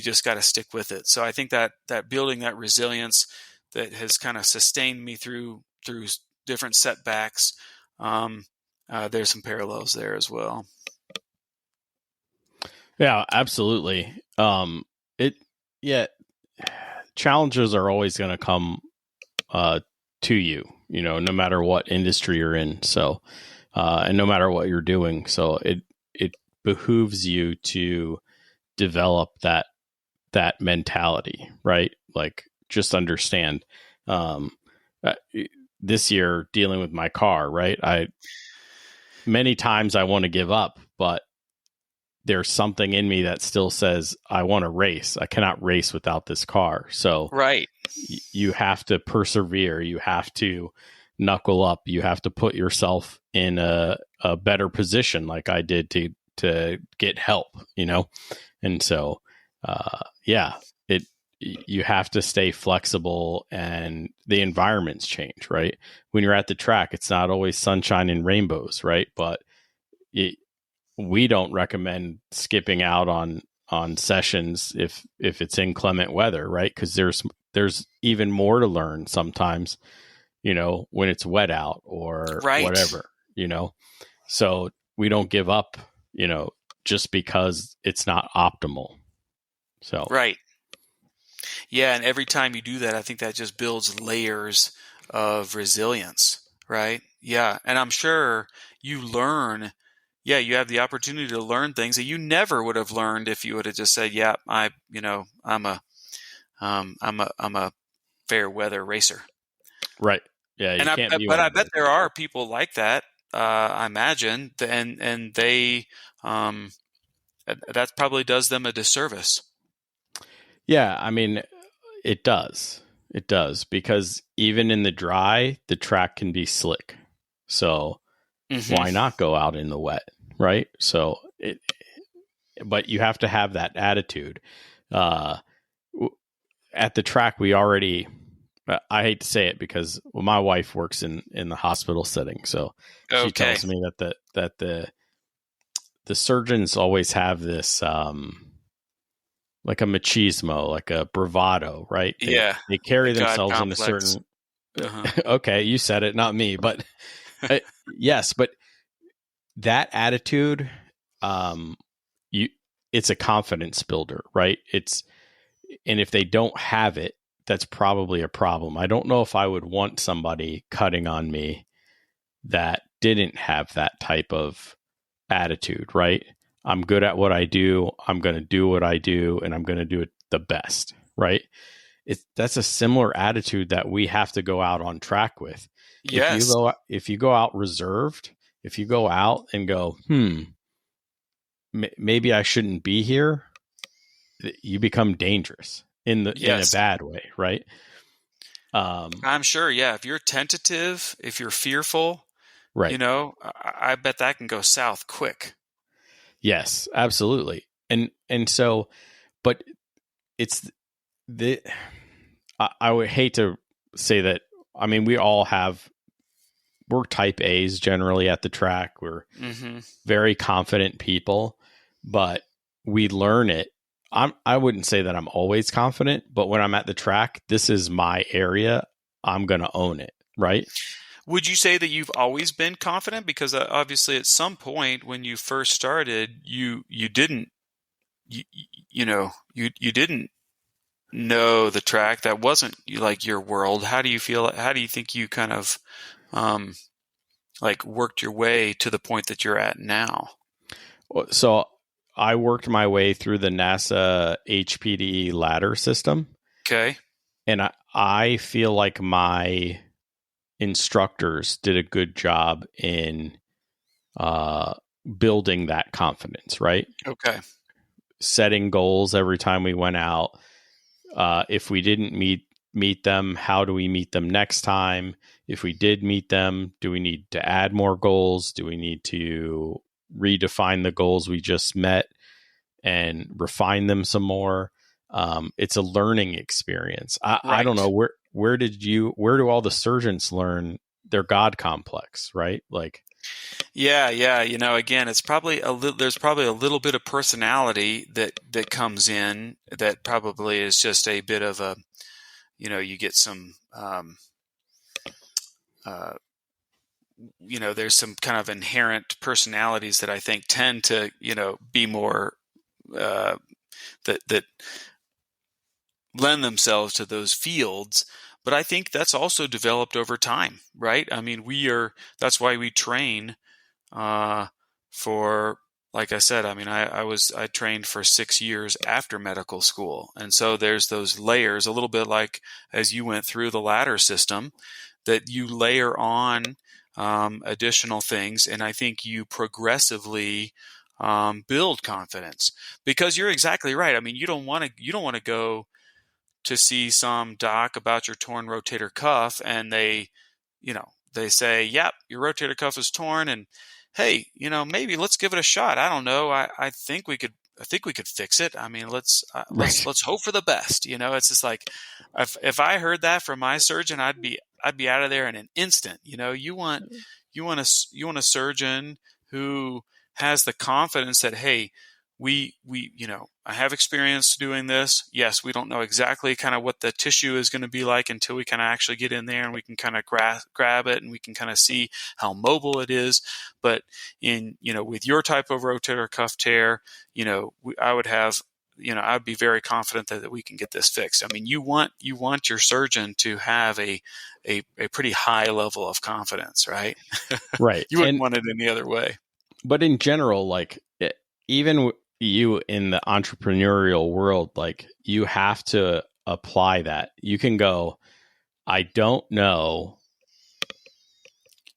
just got to stick with it. So I think that building that resilience that has kind of sustained me through different setbacks. There's some parallels there as well. Yeah, absolutely. Challenges are always going to come to you, no matter what industry you're in. So, and no matter what you're doing. So it behooves you to develop that mentality, right? Like, just understand, this year dealing with my car, right? Many times I want to give up, but there's something in me that still says, I want to race. I cannot race without this car. So right. You have to persevere. You have to knuckle up. You have to put yourself in a better position, like I did to get help, And so, you have to stay flexible, and the environments change, right? When you're at the track, it's not always sunshine and rainbows, right? But we don't recommend skipping out on sessions if it's inclement weather, right? Because there's even more to learn sometimes, when it's wet out or whatever, So we don't give up, just because it's not optimal. So right. Yeah, and every time you do that, I think that just builds layers of resilience, right? Yeah, and I'm sure you learn. Yeah, you have the opportunity to learn things that you never would have learned if you would have just said, "Yeah, I'm a fair weather racer." Right. Yeah, And I bet there are people like that. I imagine, and they that probably does them a disservice. Yeah, I mean, it does. It does, because even in the dry, the track can be slick. So why not go out in the wet, right? So but you have to have that attitude. At the track, we already, I hate to say it because my wife works in the hospital setting, so she tells me that the surgeons always have this like a machismo, like a bravado, right? They carry themselves in a certain. Okay, you said it, not me, but yes, but that attitude, it's a confidence builder, right? And if they don't have it, that's probably a problem. I don't know if I would want somebody cutting on me that didn't have that type of attitude, right? I'm good at what I do. I'm going to do what I do, and I'm going to do it the best, right? That's a similar attitude that we have to go out on track with. Yes. If you go out reserved, if you go out and go, maybe I shouldn't be here, you become dangerous in a bad way, right? I'm sure. Yeah. If you're tentative, if you're fearful, right. I bet that can go south quick. Yes, absolutely. And so, but it's I would hate to say that. I mean, we're type A's generally at the track. We're very confident people, but we learn it. I wouldn't say that I'm always confident, but when I'm at the track, this is my area. I'm going to own it. Right. Would you say that you've always been confident? Because obviously at some point when you first started, you didn't, you didn't know the track. That wasn't like your world. How do you feel? How do you think you kind of, like worked your way to the point that you're at now? So I worked my way through the NASA HPDE ladder system. Okay. And I feel like my instructors did a good job in building that confidence, right? Okay. Setting goals every time we went out. If we didn't meet them, how do we meet them next time? If we did meet them, do we need to add more goals? Do we need to redefine the goals we just met and refine them some more? It's a learning experience. I don't know where do all the surgeons learn their God complex, right? Like, yeah. Again, it's probably there's probably a little bit of personality that comes in that probably is just a bit of a, you get some, there's some kind of inherent personalities that I think tend to, be more, that lend themselves to those fields. But I think that's also developed over time, right? I mean, that's why we train, for, like I said, I mean, I trained for 6 years after medical school. And so there's those layers, a little bit like as you went through the ladder system, that you layer on, additional things. And I think you progressively, build confidence, because you're exactly right. I mean, you don't want to go to see some doc about your torn rotator cuff and they say, yep, your rotator cuff is torn, and hey, maybe let's give it a shot. I don't know. I think we could fix it. I mean, let's hope for the best. It's just like, if I heard that from my surgeon, I'd be out of there in an instant. You want a surgeon who has the confidence that, hey, I have experience doing this. Yes, we don't know exactly kind of what the tissue is going to be like until we kind of actually get in there and we can kind of grab it and we can kind of see how mobile it is. But with your type of rotator cuff tear, I would have, I'd be very confident that we can get this fixed. I mean, you want your surgeon to have a pretty high level of confidence, right? Right. You wouldn't want it any other way. But in general, like, even you in the entrepreneurial world, like, you have to apply that. You can go, I don't know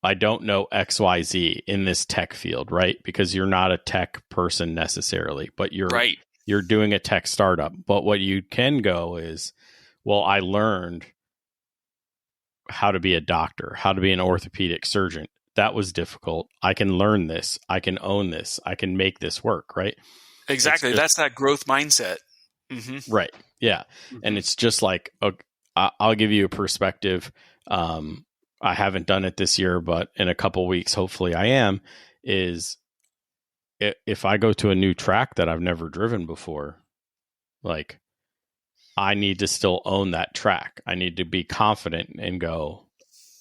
XYZ in this tech field, right? Because you're not a tech person necessarily, but you're doing a tech startup. But what you can go is, well, I learned how to be a doctor, how to be an orthopedic surgeon. That was difficult. I can learn this. I can own this. I can make this work, right? Exactly. That's that growth mindset. Mm-hmm. Right. Yeah. Mm-hmm. And it's just like, I'll give you a perspective. I haven't done it this year, but in a couple weeks, hopefully I am, is if I go to a new track that I've never driven before, like, I need to still own that track. I need to be confident and go,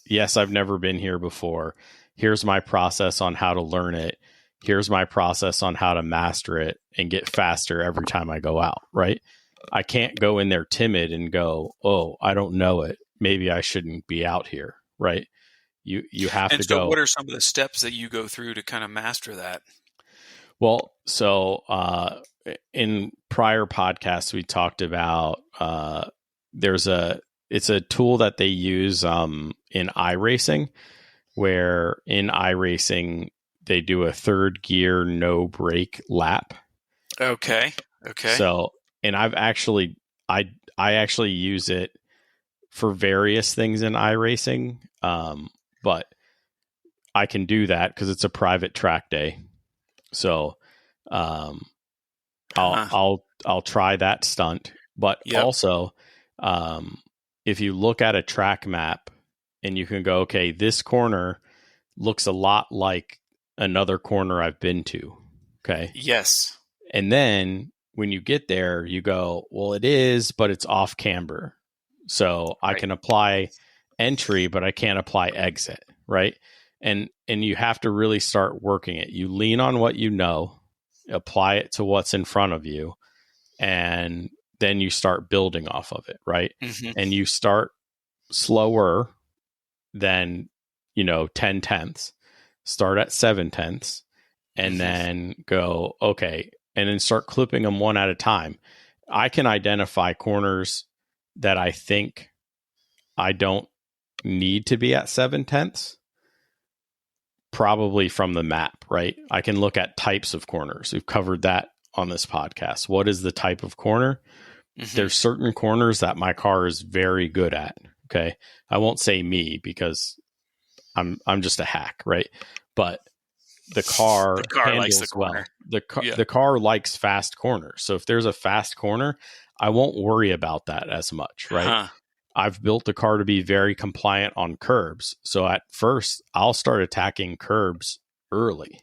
yes, I've never been here before. Here's my process on how to learn it. Here's my process on how to master it and get faster every time I go out, right? I can't go in there timid and go, oh, I don't know it. Maybe I shouldn't be out here, right? You have And to so, go. what are some of the steps that you go through to kind of master that? Well, so in prior podcasts, we talked about it's a tool that they use in iRacing, where in iRacing they do a third gear no brake lap. Okay. So, and I actually use it for various things in iRacing, but I can do that because it's a private track day. So, I'll try that stunt. But also, if you look at a track map and you can go, okay, this corner looks a lot like another corner I've been to. Okay. Yes. And then when you get there, you go, well, it is, but it's off camber. So I can apply entry, but I can't apply exit. Right. And you have to really start working it. You lean on what you know, apply it to what's in front of you, and then you start building off of it. Right. Mm-hmm. And you start slower than, 10 tenths, start at 7 tenths, and then go, okay, and then start clipping them one at a time. I can identify corners that I think I don't need to be at 7 tenths, probably from the map, right? I can look at types of corners. We've covered that on this podcast. What is the type of corner? Mm-hmm. There's certain corners that my car is very good at. Okay. I won't say me because I'm just a hack, right? But the car likes the corner. Well. The car likes fast corners. So if there's a fast corner, I won't worry about that as much, right? Uh-huh. I've built the car to be very compliant on curbs. So at first, I'll start attacking curbs early,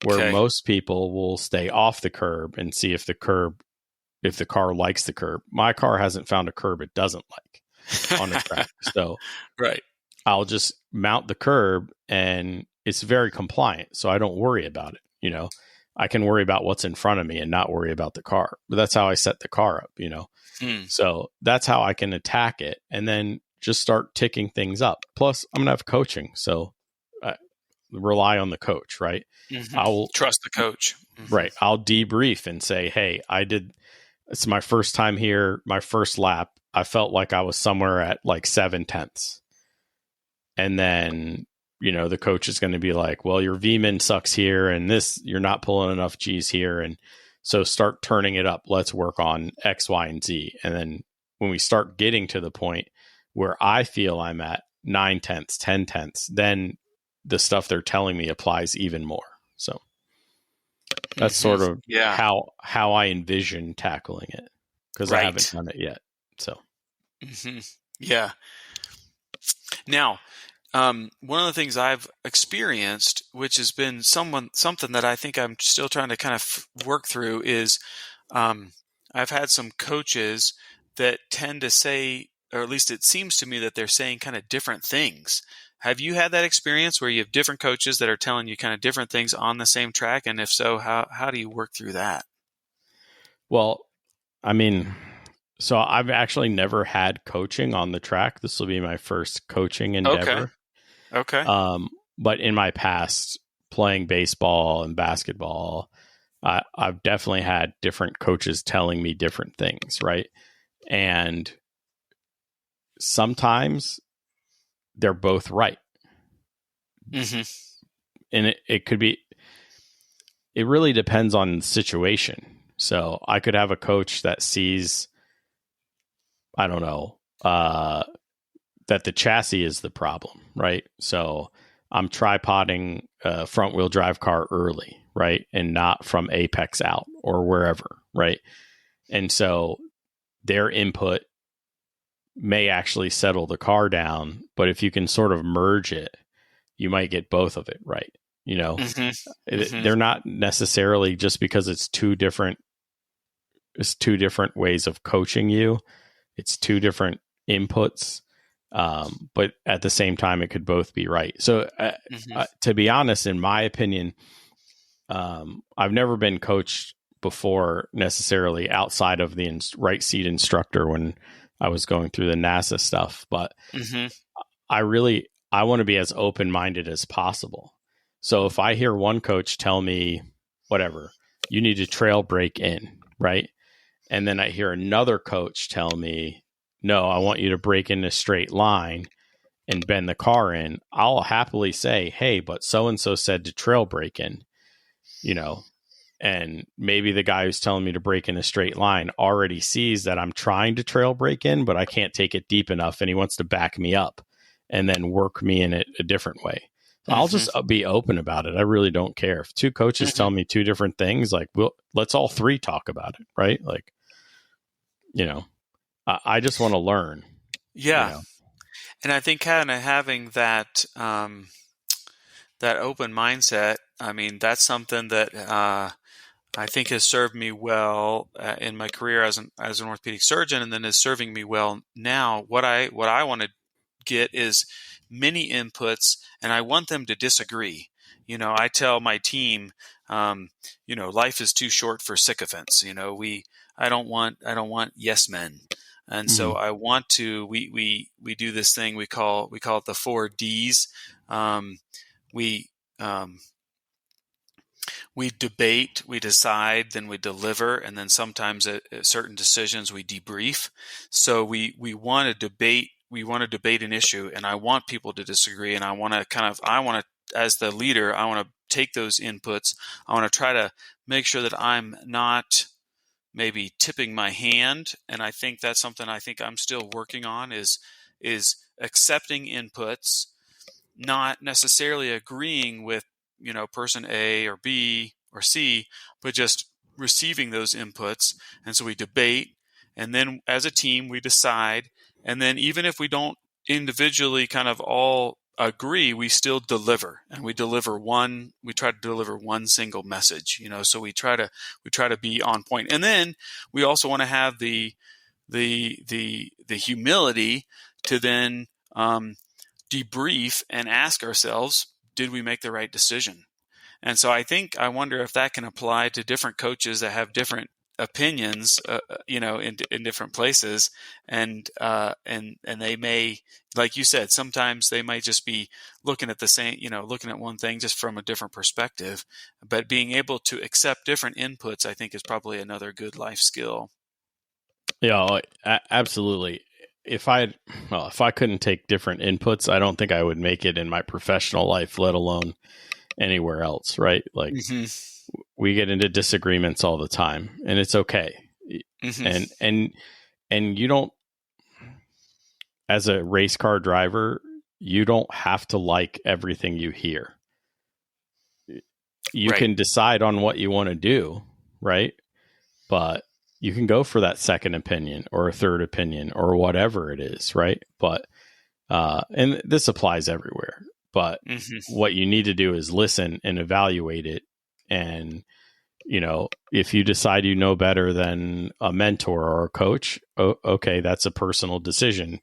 where most people will stay off the curb and see if the car likes the curb. My car hasn't found a curb it doesn't like on the track. So I'll just mount the curb and it's very compliant. So I don't worry about it. I can worry about what's in front of me and not worry about the car. But that's how I set the car up, So that's how I can attack it and then just start ticking things up. Plus, I'm going to have coaching. So rely on the coach, right? Mm-hmm. I'll trust the coach. Mm-hmm. Right. I'll debrief and say, hey, it's my first time here, my first lap. I felt like I was somewhere at like 7 tenths. And then, the coach is going to be like, well, your V-min sucks here and you're not pulling enough G's here. And so start turning it up. Let's work on X, Y, and Z. And then when we start getting to the point where I feel I'm at 9 tenths, 10 tenths, then the stuff they're telling me applies even more. So that's sort of how I envision tackling it, because I haven't done it yet. So, yeah. Now, one of the things I've experienced, which has been something that I think I'm still trying to kind of work through, is I've had some coaches that tend to say, or at least it seems to me that they're saying kind of different things. Have you had that experience where you have different coaches that are telling you kind of different things on the same track? And if so, how do you work through that? Well, so I've actually never had coaching on the track. This will be my first coaching endeavor. Okay. But in my past playing baseball and basketball, I've definitely had different coaches telling me different things, right? And sometimes they're both right. Mm-hmm. And it could be, it really depends on the situation. So I could have a coach that sees, I don't know, that the chassis is the problem, right? So I'm tripoding a front wheel drive car early, right? And not from apex out or wherever, right? And so their input may actually settle the car down, but if you can sort of merge it, you might get both of it right. They're not necessarily, just because it's two different ways of coaching you. It's two different inputs. But at the same time, it could both be right. So to be honest, in my opinion, I've never been coached before necessarily outside of the right seat instructor when I was going through the NASA stuff. But Mm-hmm. I want to be as open-minded as possible. So if I hear one coach tell me, whatever, you need to trail break in, right? And then I hear another coach tell me, no, I want you to break in a straight line and bend the car in. I'll happily say, hey, but so-and-so said to trail break in, and maybe the guy who's telling me to break in a straight line already sees that I'm trying to trail break in, but I can't take it deep enough, and he wants to back me up and then work me in it a different way. So I'll just be open about it. I really don't care. If two coaches tell me two different things, like, let's all three talk about it, right? Like, I just want to learn. Yeah. And I think kind of having that that open mindset, I mean, that's something that I think has served me well in my career as an orthopedic surgeon, and then is serving me well now. What I want to get is many inputs, and I want them to disagree. I tell my team, life is too short for sycophants. I don't want yes men. And so I want to, we do this thing we call it the 4 Ds. We debate, we decide, then we deliver, and then sometimes at certain decisions we debrief. So we want to debate. We want to debate an issue, and I want people to disagree. And I want to, as the leader, I want to take those inputs. I want to try to make sure that I'm not maybe tipping my hand. And I think that's something I think I'm still working on is accepting inputs, not necessarily agreeing with, person A or B or C, but just receiving those inputs. And so we debate, and then as a team, we decide. And then even if we don't individually kind of all agree, we still deliver, and we try to deliver one single message, so we try to be on point. And then we also want to have the humility to then debrief and ask ourselves, did we make the right decision? And so I wonder if that can apply to different coaches that have different opinions, in different places, and they may, like you said, sometimes they might just be looking at the same, looking at one thing just from a different perspective. But being able to accept different inputs, I think, is probably another good life skill. Yeah, absolutely. If I couldn't take different inputs, I don't think I would make it in my professional life, let alone anywhere else, right? Like we get into disagreements all the time, and it's okay. And you don't, as a race car driver, you don't have to like everything you hear. You can decide on what you want to do, right? But you can go for that second opinion or a third opinion or whatever it is, right? But and this applies everywhere. But what you need to do is listen and evaluate it. And, if you decide you know better than a mentor or a coach, okay, that's a personal decision,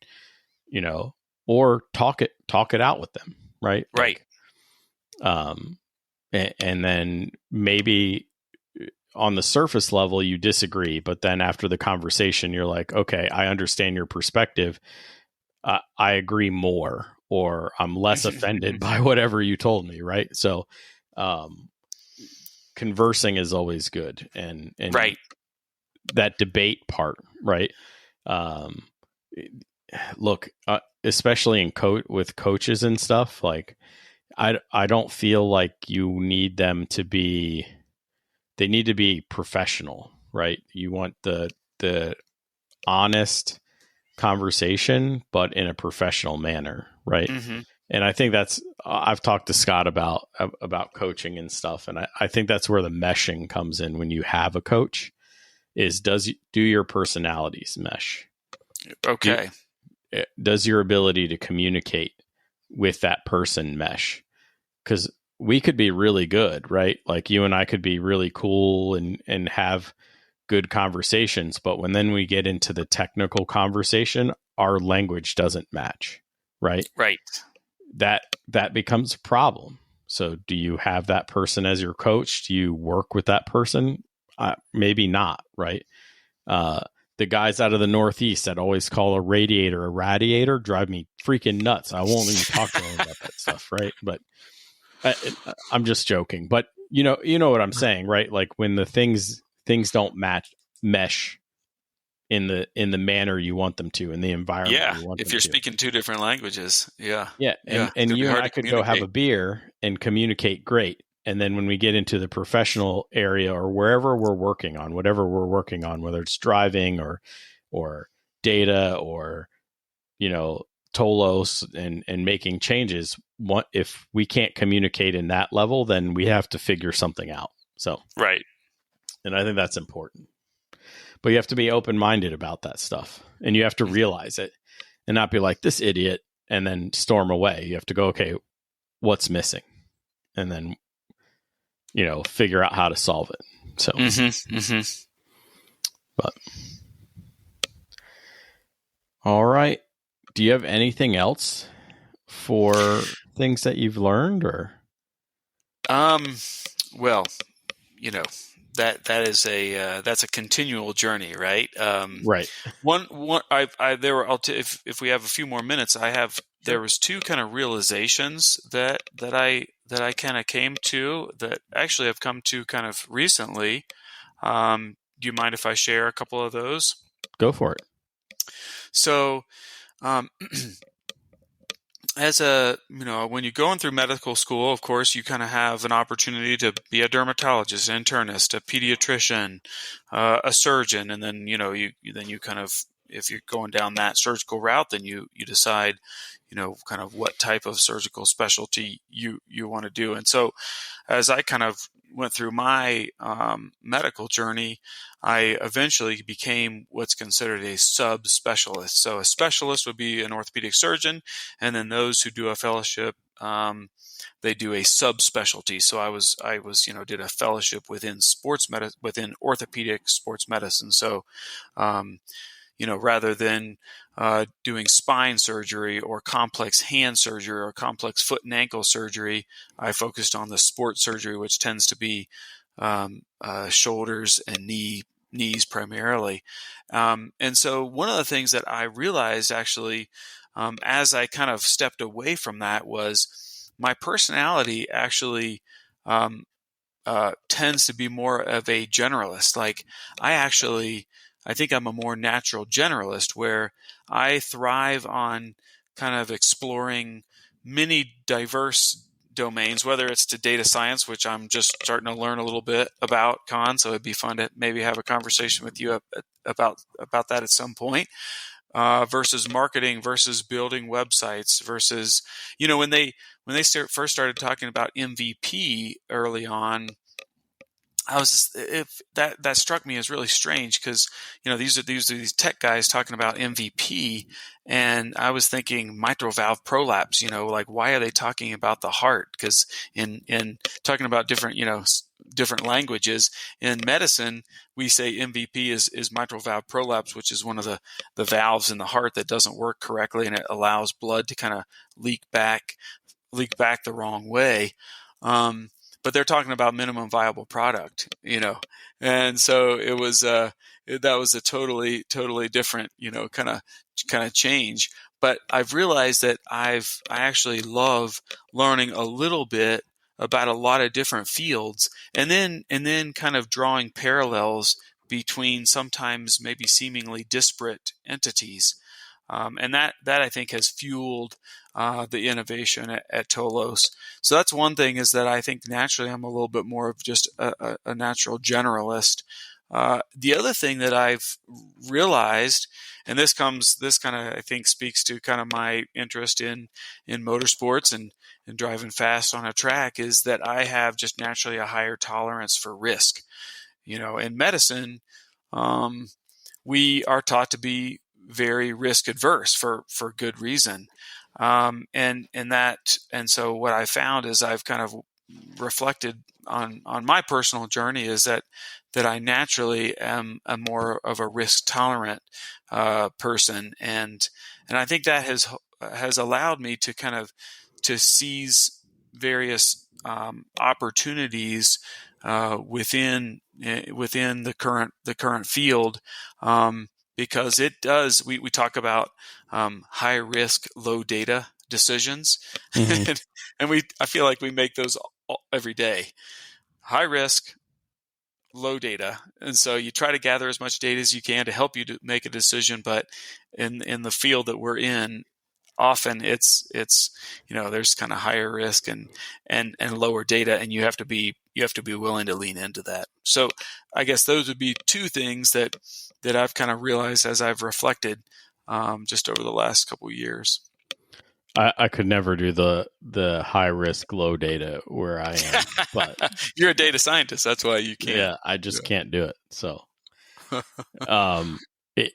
or talk it out with them, right? Right. And then maybe on the surface level you disagree, but then after the conversation you're like, okay, I understand your perspective. I agree more, or I'm less offended by whatever you told me, right? So conversing is always good, and right, that debate part, right? Look, especially in with coaches and stuff, like I don't feel like you need them to be. They need to be professional, right? You want the honest conversation, but in a professional manner, right? And I think I've talked to Scott about coaching and stuff, and I think that's where the meshing comes in when you have a coach. Is do your personalities mesh? Okay. Does your ability to communicate with that person mesh? Because we could be really good, right? Like you and I could be really cool and have good conversations, but when we get into the technical conversation, our language doesn't match, right? Right. That becomes a problem. So do you have that person as your coach? Do you work with that person? maybe not, right? The guys out of the Northeast that always call a radiator a radiator drive me freaking nuts. I won't even talk to them about that stuff, right? But I'm just joking. But you know what I'm saying, right? Like when the things don't mesh in the manner you want them to, in the environment Yeah, you want if them you're to. speaking two different languages, yeah, Yeah, yeah, and it's gonna be you and hard I to could go have a communicate. beer and communicate great. And then when we get into the professional area or wherever we're working on, whatever we're working on, whether it's driving or data or Tolos and making changes, if we can't communicate in that level, then we have to figure something out. So, Right. and I think that's important. But you have to be open-minded about that stuff, and you have to realize it and not be like this idiot and then storm away. You have to go, okay, what's missing? And then figure out how to solve it. So, but all right. Do you have anything else for things that you've learned, or? Well, that is that's a continual journey, right? Right. One I there were if we have a few more minutes, there was two kind of realizations that I kind of came to that actually I've come to kind of recently. Do you mind if I share a couple of those? Go for it. So, when you're going through medical school, of course, you kind of have an opportunity to be a dermatologist, an internist, a pediatrician, a surgeon, and then you kind of, if you're going down that surgical route, then you decide, kind of what type of surgical specialty you want to do. And so, as I kind of went through my medical journey, I eventually became what's considered a subspecialist. So a specialist would be an orthopedic surgeon, and then those who do a fellowship, they do a subspecialty. So I was did a fellowship within within orthopedic sports medicine. So rather than doing spine surgery or complex hand surgery or complex foot and ankle surgery, I focused on the sports surgery, which tends to be shoulders and knees primarily. And so one of the things that I realized actually, as I kind of stepped away from that, was my personality actually tends to be more of a generalist. Like I think I'm a more natural generalist where I thrive on kind of exploring many diverse domains, whether it's to data science, which I'm just starting to learn a little bit about, Con. So it'd be fun to maybe have a conversation with you about that at some point. Versus marketing, versus building websites, versus when they first started talking about MVP early on, I was just, if that struck me as really strange because these are these tech guys talking about MVP, and I was thinking mitral valve prolapse. Like why are they talking about the heart? Because in talking about different different languages in medicine, we say MVP is mitral valve prolapse, which is one of the valves in the heart that doesn't work correctly, and it allows blood to kind of leak back the wrong way. But they're talking about minimum viable product, and so it was that was a totally different, kind of change. But I've realized that I actually love learning a little bit about a lot of different fields, and then kind of drawing parallels between sometimes maybe seemingly disparate entities. And that I think has fueled the innovation at Tolos. So that's one thing, is that I think naturally I'm a little bit more of just a natural generalist. The other thing that I've realized, and this kind of I think speaks to kind of my interest in motorsports and driving fast on a track, is that I have just naturally a higher tolerance for risk. In medicine, we are taught to be very risk adverse for good reason. And so what I found is I've kind of reflected on my personal journey is that I naturally am a more of a risk tolerant person, and I think that has allowed me to kind of to seize various opportunities within within the current field, because it does. We talk about high risk, low data decisions, Mhm. and I feel like we make those every day. High risk, low data, and so you try to gather as much data as you can to help you to make a decision. But in the field that we're in, often it's there's kind of higher risk and lower data, and you have to be willing to lean into that. So I guess those would be two things that I've kind of realized as I've reflected just over the last couple of years. I could never do the high risk, low data where I am, but You're a data scientist, that's why you can't. yeah, I just can't do it. So,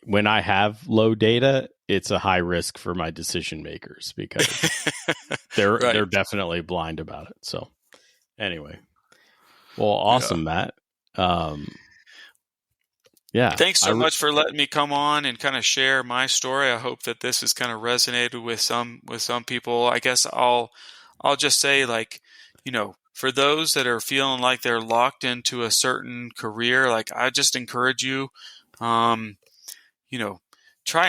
when I have low data, it's a high risk for my decision makers because they're Right. they're definitely blind about it. So, anyway, well, awesome, Matt. Yeah, Thanks so much for letting me come on and kind of share my story. I hope that this has kind of resonated with some people. I guess I'll just say, like, for those that are feeling like they're locked into a certain career, like, I just encourage you, try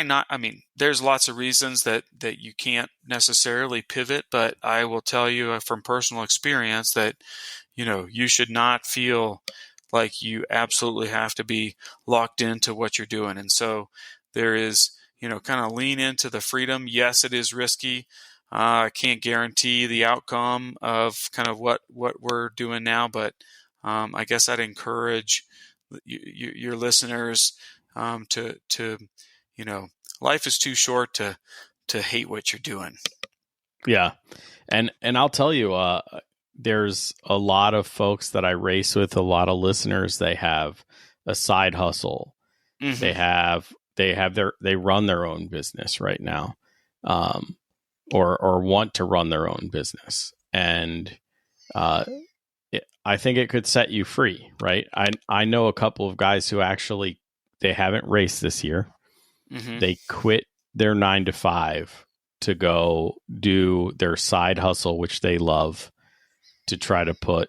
not. I mean, there's lots of reasons that you can't necessarily pivot, but I will tell you from personal experience that you should not feel like you absolutely have to be locked into what you're doing. And so there is, kind of lean into the freedom. Yes, it is risky. I can't guarantee the outcome of kind of what we're doing now, but I guess I'd encourage your listeners to life is too short to hate what you're doing. Yeah. And I'll tell you, there's a lot of folks that I race with, a lot of listeners, they have a side hustle. Mm-hmm. They run their own business right now, or want to run their own business. And I think it could set you free, right? I know a couple of guys who actually, they haven't raced this year. Mm-hmm. They quit their 9 to 5 to go do their side hustle, which they love, to try to put,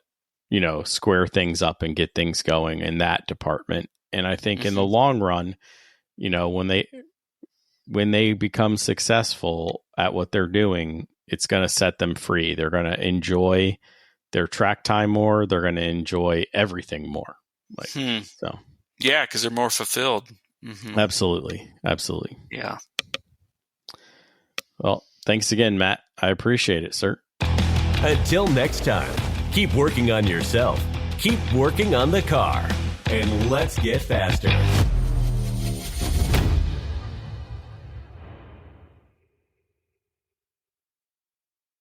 square things up and get things going in that department. And I think in the long run, when they become successful at what they're doing, it's going to set them free. They're going to enjoy their track time more. They're going to enjoy everything more. So, yeah, because they're more fulfilled. Mm-hmm. Absolutely. Yeah. Well, thanks again, Matt. I appreciate it, sir. Until next time, keep working on yourself, keep working on the car, and let's get faster.